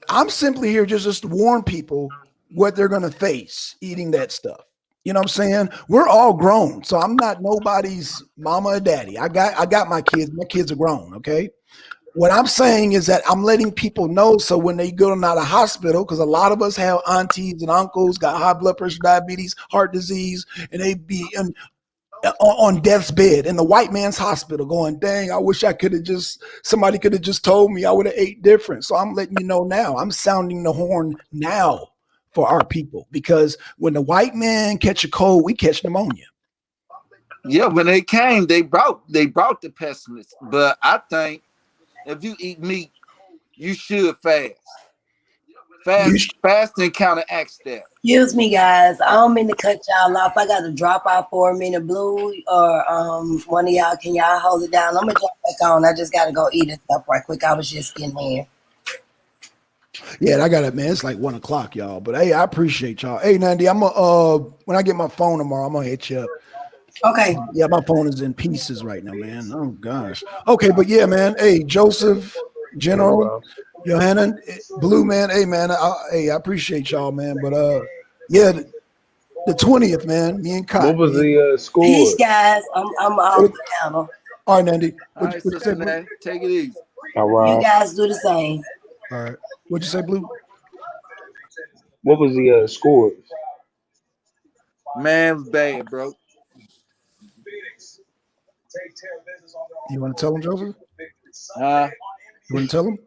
I'm simply here just to warn people what they're gonna face eating that stuff. You know what I'm saying? We're all grown, so I'm not nobody's mama or daddy. I got my kids. My kids are grown, okay? What I'm saying is that I'm letting people know so when they go to the hospital, because a lot of us have aunties and uncles got high blood pressure, diabetes, heart disease, and they be on death's bed in the white man's hospital going, dang, I wish I could have somebody could have just told me, I would have ate different. So I'm letting you know now. I'm sounding the horn now for our people, because when the white man catch a cold, we catch pneumonia. Yeah, when they came, they brought the pestilence. But I think if you eat meat, you should fast. Fasting counteracts that. Excuse me, guys. I don't mean to cut y'all off. I got to drop off for a minute, Blue, or one of y'all. Can y'all hold it down? I'm gonna jump back on. I just gotta go eat and stuff right quick. I was just getting here. Yeah, I got it, man. It's like 1 o'clock, y'all. But hey, I appreciate y'all. Hey, Nandy, I'm gonna when I get my phone tomorrow, I'm gonna hit you up. Okay. Yeah, my phone is in pieces right now, man. Oh gosh. Okay, but yeah, man. Hey, Joseph, General, Johanna, Blue, man. Hey, man. I appreciate y'all, man. But yeah, the 20th, man. Me and Cotton. What was the score? Peace, guys. I'm off the panel. All right, Nandy. All right, Sister Nandy, take it easy. All right. You guys do the same. All right. What'd you say, Blue? What was the scores? Man, it was bad, bro. You want to tell him, Joseph? Huh? You want to tell him?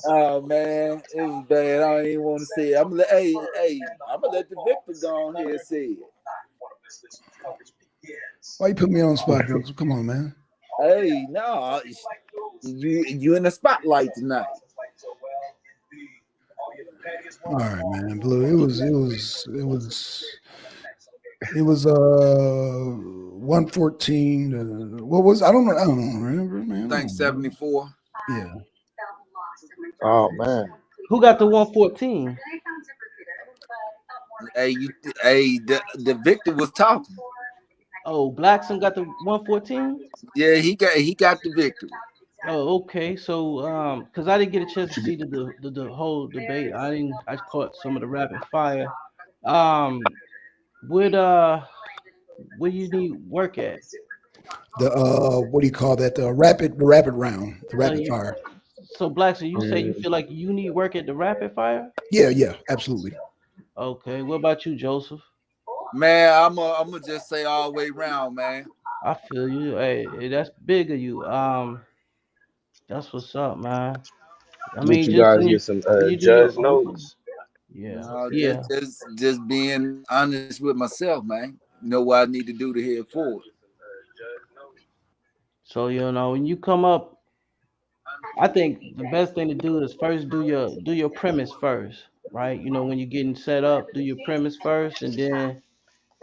Oh man, it was bad. I don't even want to say it. I'm gonna let the victor go on here and say it. Why you put me on the spot, Joseph? Come on, man. Hey, no, you in the spotlight tonight. All right, man. Blue. It was 114. What was I don't remember, man. I think 74. Yeah. Oh man. Who got the 114? Hey, the victor was talking. Oh, Blackson got the 114? Yeah, he got the victory. Oh, okay. So, because I didn't get a chance to see the whole debate. I caught some of the rapid fire. Would where you need work at? The what do you call that? The rapid round, the rapid fire. So Blackson, you say you feel like you need work at the rapid fire? Yeah, absolutely. Okay. What about you, Joseph? Man, I'm gonna just say all the way around, man. I feel you. Hey, that's big of you. That's what's up, man. I mean, Did you just guys get some when you do your judge open, notes? No, yeah. just being honest with myself, man. You know what I need to do to head forward. So when you come up, I think the best thing to do is first do your premise first, right? When you're getting set up, do your premise first, and then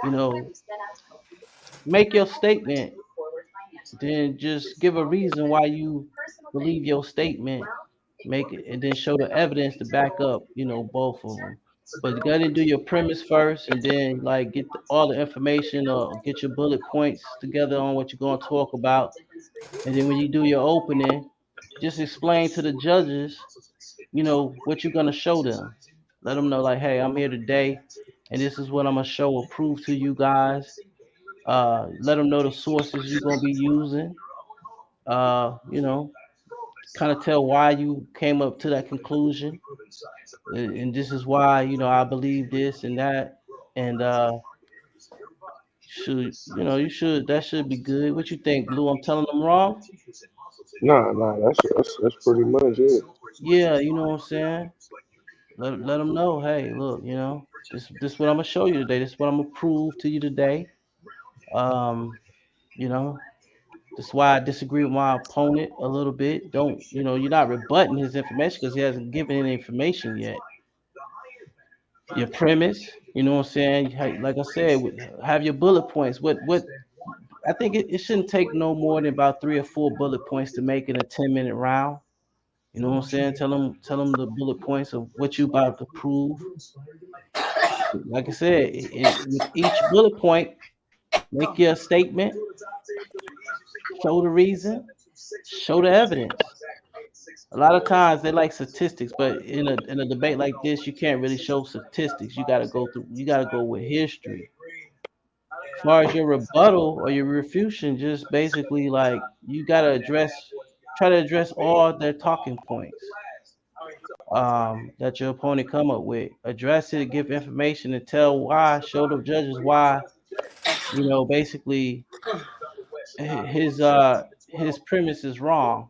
you know make your statement. Then just give a reason why you believe your statement. Make it, and then show the evidence to back up. Both of them. But you gotta do your premise first, and then like get all the information or get your bullet points together on what you're gonna talk about. And then when you do your opening, just explain to the judges, what you're gonna show them. Let them know, like, hey, I'm here today, and this is what I'm gonna show or prove to you guys. Let them know the sources you're gonna be using. Uh, you know, kind of tell why you came up to that conclusion, and this is why I believe this and that, and you should that should be good. What you think, Blue? I'm telling them wrong? No, that's pretty much it. Yeah, you know what I'm saying. Let them know, hey, look, this what I'm gonna show you today. This what I'm gonna prove to you today. Um, you know, that's why I disagree with my opponent a little bit. Don't you're not rebutting his information because he hasn't given any information yet. Your premise, you know what I'm saying? Like I said, have your bullet points. What I think it shouldn't take no more than about 3 or 4 bullet points to make it a 10-minute round. You know what I'm saying? Tell them the bullet points of what you about to prove. Like I said, with each bullet point, make your statement, show the reason, show the evidence. A lot of times they like statistics, but in a debate like this, you can't really show statistics. You gotta go with history. As far as your rebuttal or your refutation, just basically like you gotta address try to address all their talking points that your opponent come up with. Address it, give information, and tell why. Show the judges why. Basically his premise is wrong.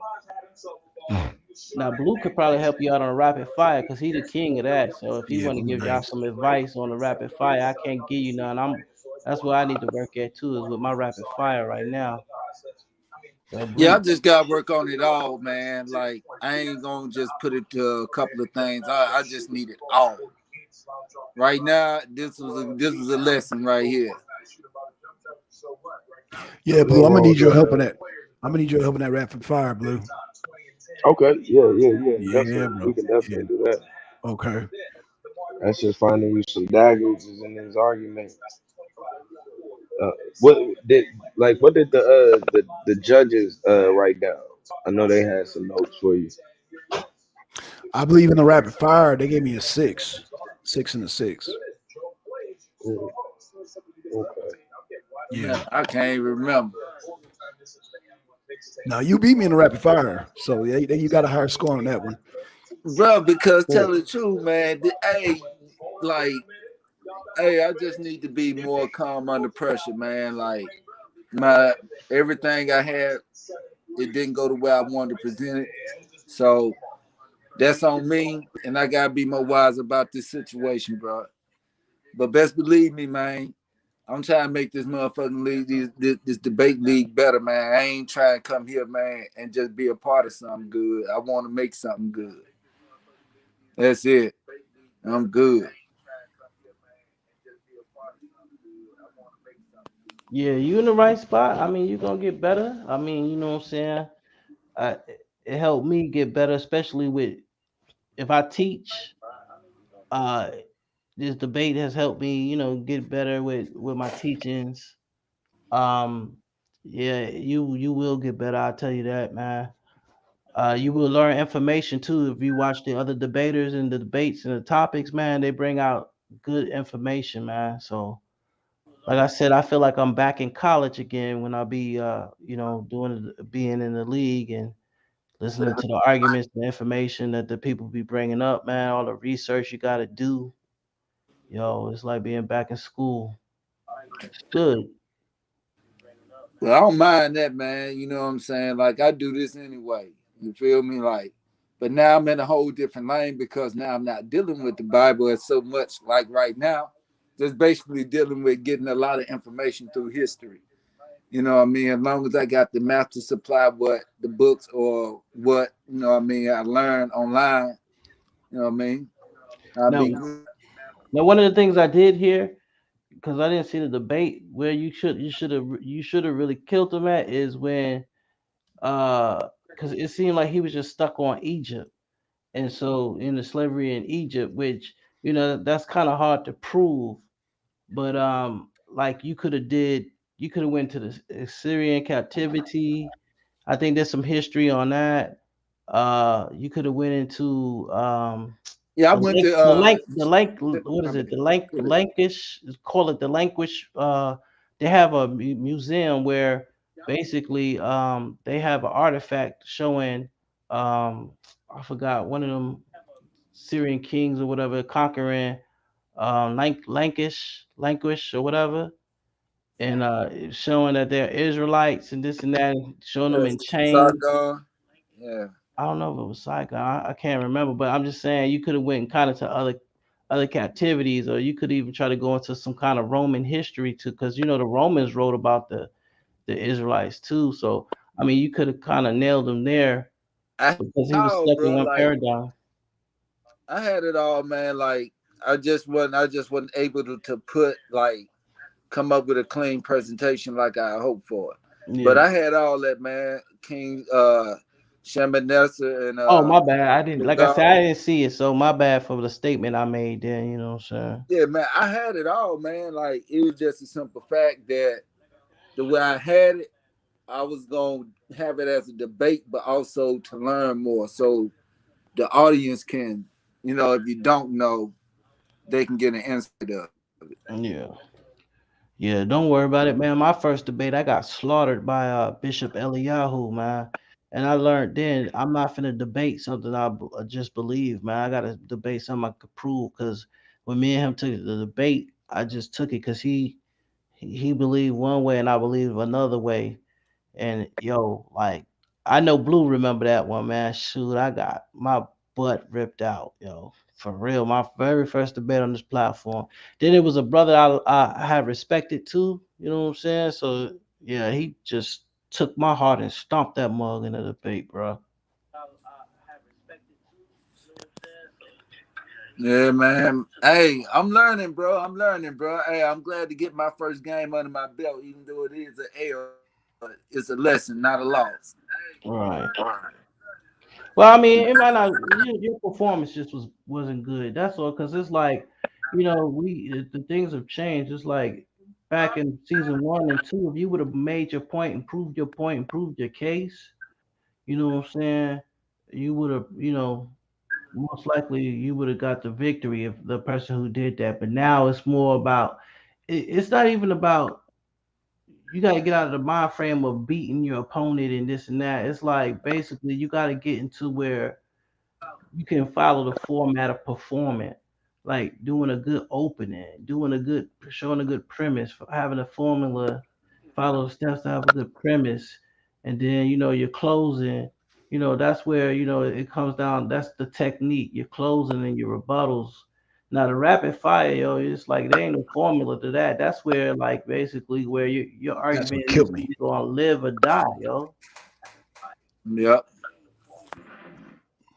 Now, Blue could probably help you out on a rapid fire because he the king of that. So if he Yeah, want to Blue give y'all nice. some advice on the rapid fire, I can't give you none. That's what I need to work at too, is with my rapid fire right now. So Yeah, I Blue, just got to work on it all, man. Like I ain't gonna just put it to a couple of things. I just need it all. Right now, this was a lesson right here. Yeah, Blue. I'm gonna Well, need your help in that. I'm gonna need your help in that rapid fire, Blue. okay, yeah, Yeah, definitely. bro. We can Yeah. definitely do that. Okay. That's just finding you some daggers in this argument. What did what did the judges write down? I know they had some notes for you. I believe in the rapid fire. They gave me a 6, 6 and a 6. Mm, okay. Yeah. Man, I can't even remember. Now you beat me in the rapid fire, so yeah, you got a higher score on that one. Bro, because Yeah. tell the truth, man, like, hey, I just need to be more calm under pressure, man. Like my everything I had, it didn't go the way I wanted to present it. So that's on me, and I gotta be more wise about this situation, bro. But best believe me, man, I'm trying to make this motherfucking league, this debate league better, man. I ain't trying to come here, man, and just be a part of something good. I want to make something good. That's it. I'm good. yeah, you in the right spot. I mean, you're gonna get better. I mean, you know what I'm saying? Uh, it helped me get better, especially with if I teach. Uh, this debate has helped me, get better with my teachings. Um, yeah, you will get better. I'll tell you that, man. You will learn information too if you watch the other debaters and the debates and the topics, man. They bring out good information, man. So, like I said, I feel like I'm back in college again when I be, being in the league and listening to the arguments, the information that the people be bringing up, man. All the research you got to do, it's like being back in school. It's good. Well, I don't mind that, man. You know what I'm saying? Like I do this anyway. You feel me? Like, but now I'm in a whole different lane because now I'm not dealing with the Bible as so much like right now. Just basically dealing with getting a lot of information through history. You know what I mean? As long as I got the master supply what the books or what, I learned online, you know what I mean? I'll Now, be good. one of the things I did here, because I didn't see the debate where you should have really killed him at is when because it seemed like he was just stuck on Egypt, and so in the slavery in Egypt, which that's kind of hard to prove, but like you could have went to the Assyrian captivity. I think there's some history on that. You could have went into Yeah, I the went link, to what is my it? bad. Lankish, call it the Lankish. They have a museum where basically they have an artifact showing I forgot one of them Syrian kings or whatever conquering Lankish or whatever, and it's showing that they're Israelites and this and that, showing them Yeah, in chains. Sargon. Yeah. I don't know if it was Saigon. I can't remember, but I'm just saying you could have went kind of to other captivities, or you could even try to go into some kind of Roman history too, because the Romans wrote about the Israelites too. So I mean, you could have kind of nailed them there I because he was all, stuck in bro. one Like paradigm. I had it all, man. Like I just wasn't able to put like come up with a clean presentation like I hoped for. But Yeah. I had all that, man. King Shalmaneser and Oh, my bad. I didn't, the like I said, God. I didn't see it. So my bad for the statement I made there. You know what I'm saying? Yeah, man. I had it all, man. Like it was just a simple fact that the way I had it, I was gonna have it as a debate, but also to learn more. So the audience can, if you don't know, they can get an insight of it. Yeah. Yeah. Don't worry about it, man. My first debate, I got slaughtered by Bishop Eliyahu, man. And I learned then I'm not finna debate something I just believe, man. I gotta debate something I could prove. Cause when me and him took the debate, I just took it because he believed one way and I believe another way. And yo, like I know Blue remember that one, man. Shoot, I got my butt ripped out, yo. For real. My very first debate on this platform. Then it was a brother I had respected too, you know what I'm saying? So yeah, he just took my heart and stomped that mug in the debate, bro. Yeah, man. Hey, I'm learning, bro. I'm learning, bro. Hey, I'm glad to get my first game under my belt, even though it is an L. It's a lesson, not a loss. Right. Well, I mean, it might not. Your performance just wasn't good. That's all. Cause it's like, the things have changed. It's like back in season 1 and 2, if you would have made your point and proved your point and proved your case, you know what I'm saying? You would have, most likely you would have got the victory if the person who did that. But now it's more about. It's not even about. You got to get out of the mind frame of beating your opponent and this and that. It's like basically you got to get into where you can follow the format of performing, like doing a good opening, showing a good premise, for having a formula, follow the steps to have a good premise, and then your closing. That's where it comes down. That's the technique. Your closing and your rebuttals. Now the rapid fire, it's like there ain't no formula to that. That's where like basically where your That's argument what is killed me. gonna live or die, yo. Yep.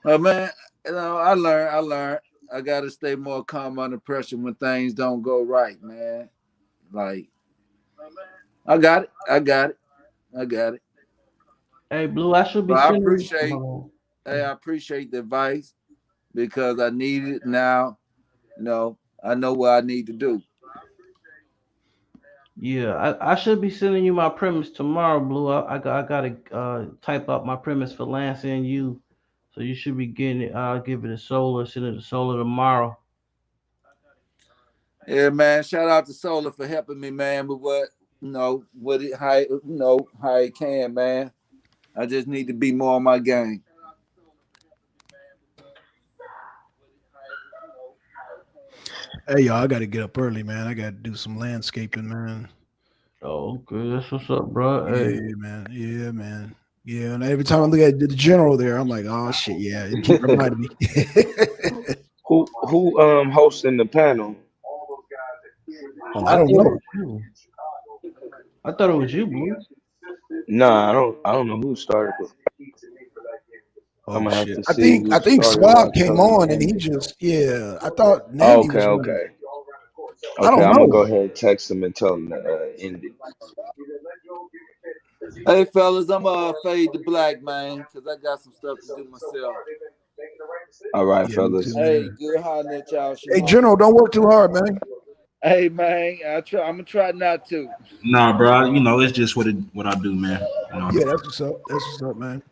Oh man, I learned. I gotta stay more calm under pressure when things don't go right, man. Like I got it. I got it. I got it. Hey, Blue, I should be But I sending. appreciate I appreciate the advice because I need it now. I know what I need to do. Yeah, I should be sending you my premise tomorrow, Blue. I gotta type up my premise for Lance and you, so you should be getting it. I'll give it a solar, send it to solar tomorrow. Yeah, man. Shout out to Solar for helping me, man, with what it how it can, man. I just need to be more on my game. Hey y'all, I gotta get up early, man. I gotta do some landscaping, man. Oh, okay, that's what's up, bro. Hey, Yeah, man. Yeah, man. Yeah, and every time I look at the general there, I'm like, oh shit, yeah. It keep reminding me. Who hosting the panel? Oh, I I don't thought it know. was you. I thought it was you, Blue. Nah, I don't know who started it. I'm Oh gonna have shit. to I see think who I think started Swab last came time and on and he ended. just I thought Navy Okay, was running. okay. I Okay, don't I'm gonna go know. ahead and text him and tell him to end it. Hey, fellas, I'm fade to black, man, because I got some stuff to do myself. All right, Yeah, me too, fellas. Hey, man. good hollering at y'all. Hey Shalom. General, don't work too hard, man. Hey, man, I'm gonna try not to. Nah, bro. It's just what I do, man. Yeah, that's what's up. That's what's up, man.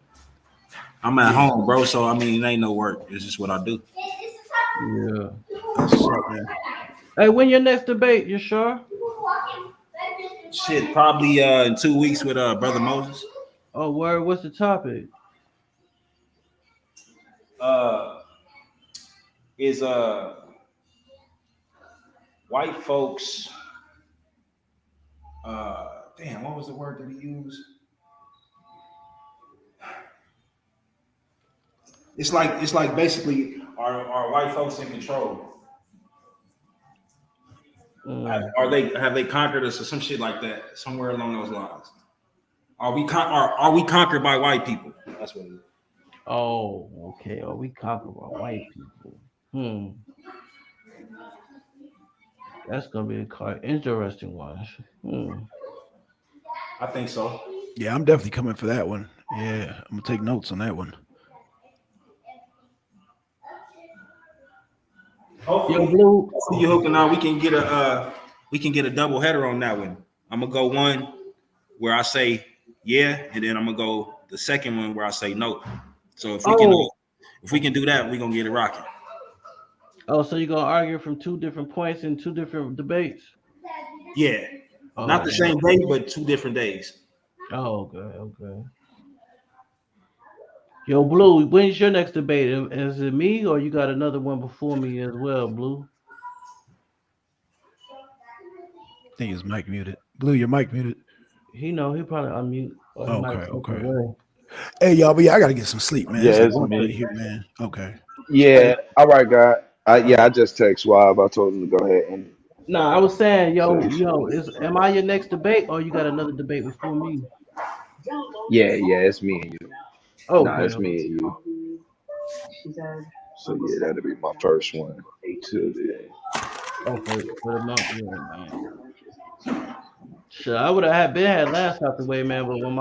I'm at Yeah. home, bro. So it ain't no work. It's just what I do. Yeah. That's what's up, man. Hey, when your next debate? You sure? Shit, probably in 2 weeks with brother Moses. Oh, word. What's the topic? Uh, is white folks. Damn, what was the word that he used? It's like basically are white folks in control? Are they have they conquered us or some shit like that? Somewhere along those lines. Are we conquered by white people? That's what it is. Oh, okay. Are we conquered by white people? That's gonna be a quite interesting one. I think so. Yeah, I'm definitely coming for that one. Yeah, I'm gonna take notes on that one. Yo, Hopefully, Blue. you hooking on. We can get a double header on that one. I'm gonna go one where I say yeah, and then I'm gonna go the second one where I say no. So Oh, if we can do that, we're gonna get it rocking. oh, so you're gonna argue from two different points in two different debates? Yeah, not Oh, the same day, but 2 different days. oh, okay, okay. Yo, Blue, when's your next debate? Is it me or you got another one before me as well, Blue? I think his mic muted. Blue, your mic muted. He know he probably unmute or he might step Okay. away. Hey, y'all, but yeah, I gotta get some sleep, man. Yeah, It's like it's 1:30 me. here, man. Okay. Yeah, Hey, all right, God. I just text Schwab. I told him to go ahead and Nah, I was saying, so am I your next debate or you got another debate before me? yeah, it's me and you. Nah, Okay. it's me and you. So yeah, that'll be my first one till then. Oh, for the month, yeah, man. Sure, I would have had last out the way, man. But when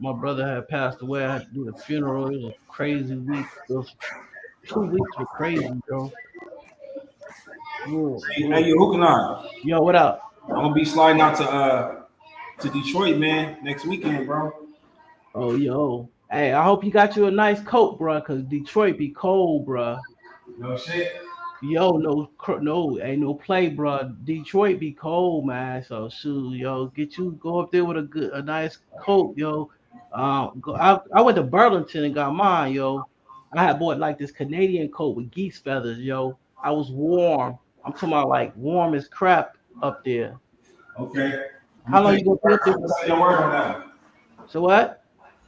my brother had passed away, I had to do the funeral. It was a crazy week. Those 2 weeks were crazy, bro. Hey, you hooking on? Yo, what up? I'm gonna be sliding out to Detroit, man, next weekend, bro. Oh, yo. Hey, I hope you got you a nice coat, bro, cause Detroit be cold, bro. No shit. Yo, ain't no play, bro. Detroit be cold, man. So shoot, yo, go up there with a nice coat, yo. I went to Burlington and got mine, yo. I had bought like this Canadian coat with geese feathers, yo. I was warm. I'm talking about like warm as crap up there. Okay. How long you gonna be up there I'm for? gonna take your word on that. So what?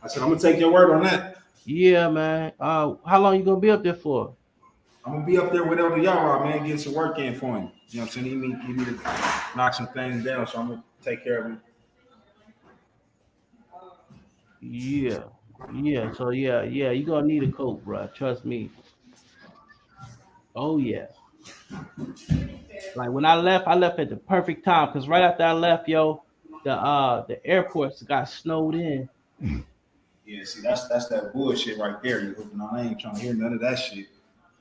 I said I'm gonna take your word on that. Yeah, man. How long you gonna be up there for? I'm gonna be up there with Elder Yara, man, getting some work in for him. You know what I'm saying? He need to knock some things down, so I'm gonna take care of him. Yeah. Yeah. So yeah, you gonna need a coat, bro. Trust me. Oh yeah. Like when I left at the perfect time because right after I left, yo, the airports got snowed in. Yeah, see, that's that bullshit right there. You hooking on? I ain't trying to hear none of that shit.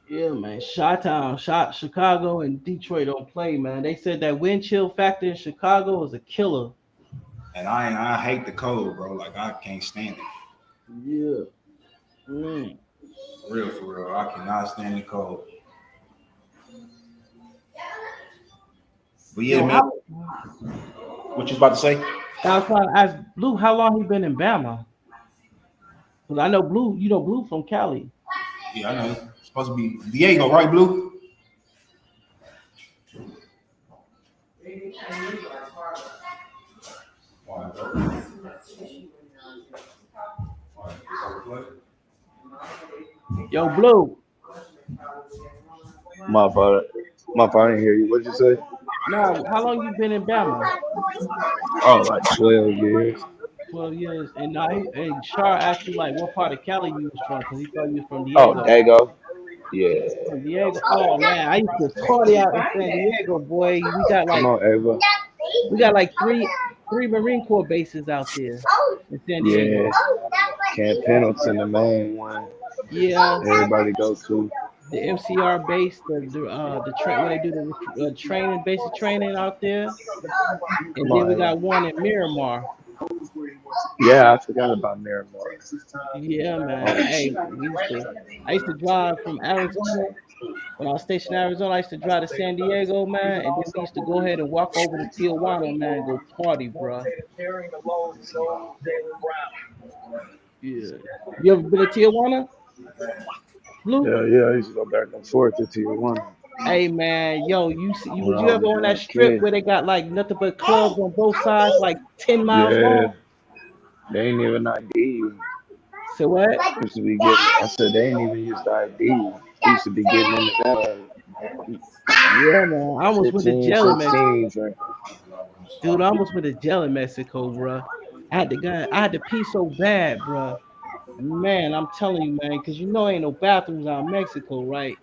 Yeah, man. Chicago and Detroit don't play, man. They said that wind chill factor in Chicago is a killer. And I hate the cold, bro. Like I can't stand it. Yeah. Mm. For real. I cannot stand the cold. But yeah, Yo, man. What you about to say? I was trying to ask Blue how long he been in Bama. Cause I know Blue, Blue from Cali. Yeah, I know. It's supposed to be Diego, right, Blue? Yo, Blue. My fault. I didn't hear you. What'd you say? Nah, how long you been in Bama? Oh, like 12 years. 12 years. And Shar asked you like what part of Cali you was from because he thought you was from Oh, Diego. Dago. Yeah. San Diego. Oh man, I used to party out in San Diego, boy. Come on, Ava. We got like three Marine Corps bases out there in San Yeah. Diego. Camp Pendleton, the main one. Yeah. Everybody go to. The MCR base, the train where they do the training, basic training out there, and Come then on, we Ava. got one in Miramar. Yeah, I forgot about Miramar. Yeah, man. Hey, I used to drive from Arizona. When I was stationed in Arizona, I used to drive to San Diego, man, and then we used to go ahead and walk over to Tijuana, man, and go party, bro. Yeah. You ever been to Tijuana? Blue? Yeah, I used to go back and forth to Tijuana. Hey, man, yo, When was I you ever was on a that strip kid. where they got like nothing but clubs on both sides, like 10 miles Yeah, long? they ain't even ID you. So what? Used to be getting. I said they ain't even used to ID you. Used to be getting in the Yeah, man. I almost went to 15, jail in Mexico. 16 drink. Dude, I almost went to jail in Mexico, bro. I had to pee so bad, bro. Man, I'm telling you, man, because ain't no bathrooms out in Mexico, right?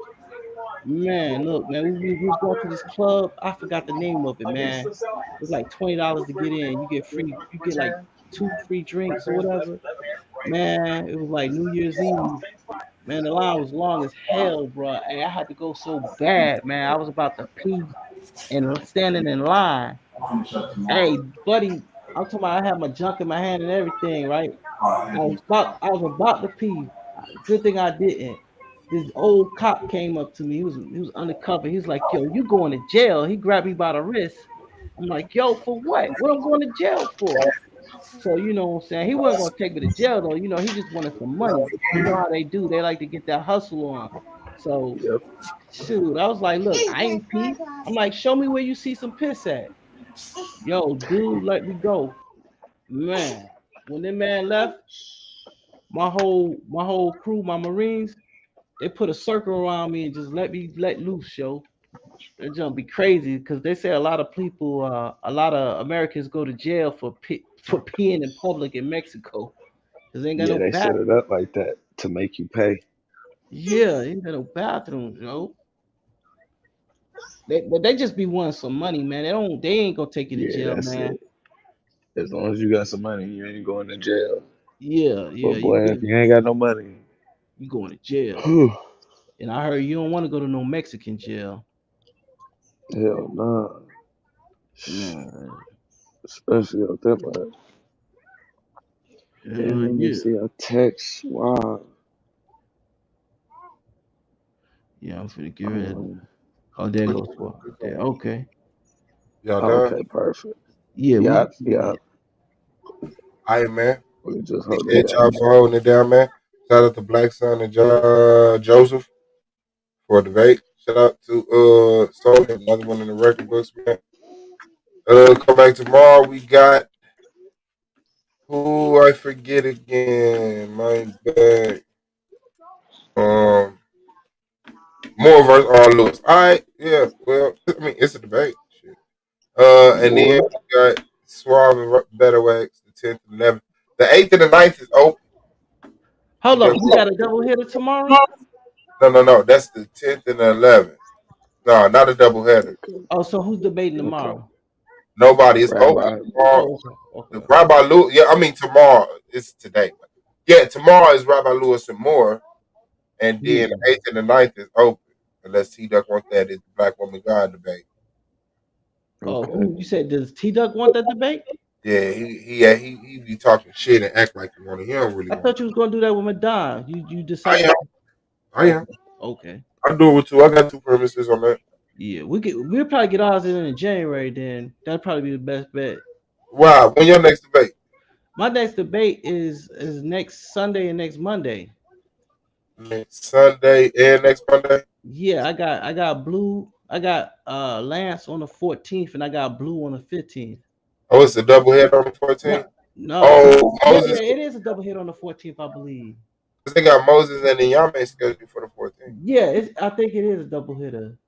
Man, look, man, we was going to this club. I forgot the name of it, man. It was like $20 to get in. You get like 2 free drinks or whatever. Man, it was like New Year's Eve. Man, the line was long as hell, bro. Hey, I had to go so bad, man. I was about to pee and standing in line. Hey, buddy, I'm talking about I had my junk in my hand and everything, right? I was about to pee. Good thing I didn't. This old cop came up to me. He was undercover. He was like, "Yo, you going to jail?" He grabbed me by the wrist. I'm like, "Yo, for what? What I'm going to jail for?" So you know what I'm saying? He wasn't gonna take me to jail though. You know, he just wanted some money. You know how they do? They like to get that hustle on. So shoot, I was like, look, I ain't pee. I'm like, show me where you see some piss at. Yo, dude, let me go. Man, when that man left, my whole crew, my Marines, they put a circle around me and just let me let loose, yo. That jump be crazy because they say a lot of people, a lot of Americans go to jail for peeing in public in Mexico because they ain't got Yeah, no they set it bathroom. up like that to make you pay. Yeah, they ain't got no bathrooms, yo. But they just be wanting some money, man. They ain't gonna take you to Yeah, jail, that's man. it. As long as you got some money, you ain't going to jail. Yeah, But yeah, boy, if you ain't got no money, you going to jail. whew, And I heard you don't want to go to no Mexican jail. hell no. Man, Especially up that much. Damn, hell let me yeah. see a text. Wow. Yeah, I'm finna get rid of it. Oh, there goes for there. Okay. Y'all done? Okay, perfect. Yeah, we Yeah, can see yeah. that. All right, man. We just hold it Appreciate down. y'all for holding it down, man. Shout out to Blackson and Joseph for the debate. Shout out to Sonya, another one in the record books, man. Come back tomorrow. We got who I forget again. My bad. Um, more versus R. Lewis. All right, yeah. Well, I mean, it's a debate. Shit. And then Boy. we got Suave and Better Wax, the 10th and 11th. The 8th and the 9th is open. Hold up, we got a double hitter tomorrow. No. That's the 10th and the 11th. No, not a double header. Oh, so who's debating Okay. tomorrow? Nobody. It's open Rabbi. tomorrow. Oh, okay. The Rabbi Lewis. Yeah, I mean tomorrow. It's today. Yeah, tomorrow is Rabbi Lewis and Moore, and then Yeah. the 8th and the 9th is open. Unless T Duck wants that, it's the Black Woman God debate. Oh, Okay. who you said? Does T Duck want that debate? Yeah, he be talking shit and act like he want it. He don't really I want thought you was gonna do that with Madonna. You it. I decided. am. I am. Okay. I do it with two. I got two premises on that. Yeah, we'll probably get ours in January. Then that'd probably be the best bet. Wow. When your next debate? My next debate is next Sunday and next Monday. Next Sunday and next Monday. Yeah, I got Blue. I got Lance on the 14th, and I got Blue on the 15th. Oh, it's a double head on the No, 14th. no. Oh, Yeah, Moses, it is a double hit on the 14th, I believe. because they got Moses and Yame scheduled for the 14th. Yeah, I think it is a double hitter.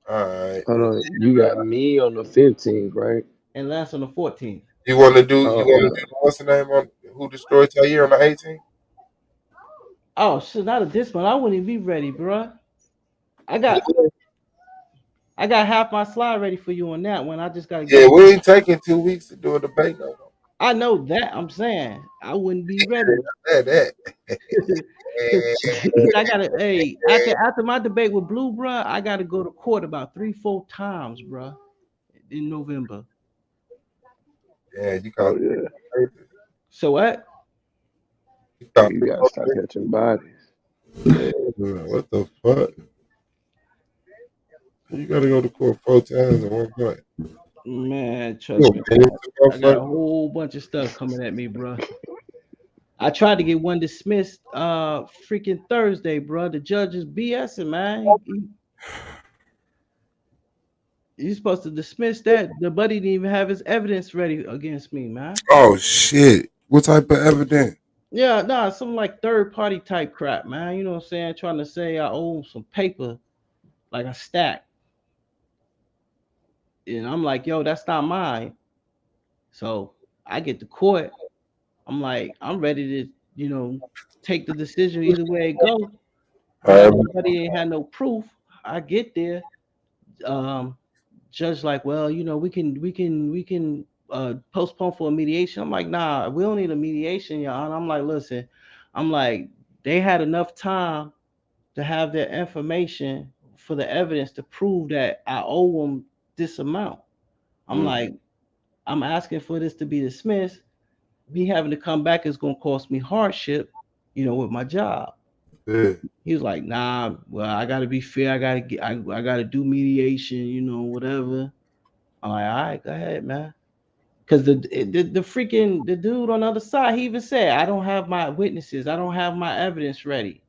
All right. Hold on. You got me on the 15th, right? And Lance on the 14th. You want to do? You Oh, want to do what's the name on who destroyed Tair on the 18th? Oh shit, not at this one. I wouldn't even be ready, bro. I got half my slide ready for you on that one. I just gotta Yeah, get. we ain't taking 2 weeks to do a debate no more. I know that. I'm saying I wouldn't be ready. That. Cause shit, I gotta. Hey, after my debate with Blue, bro, I gotta go to court about 3-4 times, bro, in November. Yeah, you oh call yeah. it. So what? You Yeah, call you gotta start catching bodies. it. What the fuck? You gotta go to court 4 times in one fight. Man, You trust me, a man to go I got fight? a whole bunch of stuff coming at me, bro. I tried to get one dismissed freaking Thursday, bro. The judge is BSing, man. He's supposed to dismiss that. The buddy didn't even have his evidence ready against me, man. Oh shit! What type of evidence? Yeah, nah, some like third party type crap, man. You know what I'm saying? Trying to say I owe him some paper, like a stack. And I'm like, yo, that's not mine. So I get to court. I'm like, I'm ready to, take the decision either way it go. Man, the buddy ain't had no proof. I get there. Um, judge like, well, we can postpone for a mediation. I'm like, nah, we don't need a mediation, y'all. And I'm like, listen, I'm like, they had enough time to have their information for the evidence to prove that I owe them this amount. I'm like, I'm asking for this to be dismissed. Me having to come back is gonna cost me hardship, with my job. Yeah. He was like, nah, well, I gotta be fair. I gotta do mediation, whatever. I'm like, all right, go ahead, man. Because the freaking the dude on the other side, he even said, I don't have my witnesses, I don't have my evidence ready.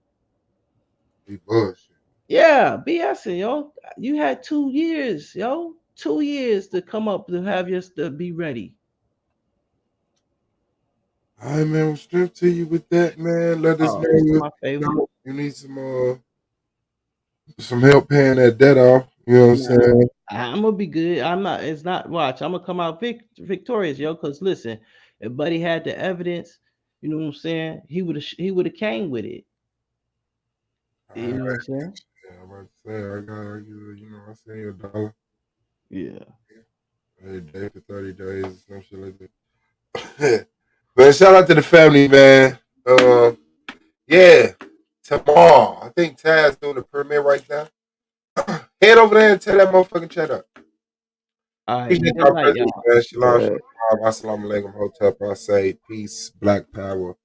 He bullshit. Yeah, BS, yo. You had 2 years, yo. 2 years to come up to have your stuff be ready. All right, man. Well, strength to you with that, man. Let us Oh, this is know my favorite. you need some help paying that debt off. You know what I'm saying? I'm gonna be good. I'm not. It's not. Watch. I'm gonna come out victorious, yo. Cause listen, if Buddy had the evidence, you know what I'm saying. He would have came with it. You know what I'm saying? Yeah, I'm about to say I got I send you $1. Yeah. A day for 30 days or some shit like that. Man, shout out to the family, man. Yeah, tomorrow. I think Taz doing the premiere right now. Head over there and tell that motherfucking chat up. All right. Appreciate Good y'all night, presence, y'all. man. Shalom, shalom. Assalamu alaikum. Hotep. I say peace, black power.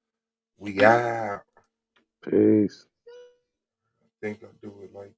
We out. Peace. I think I'll do it like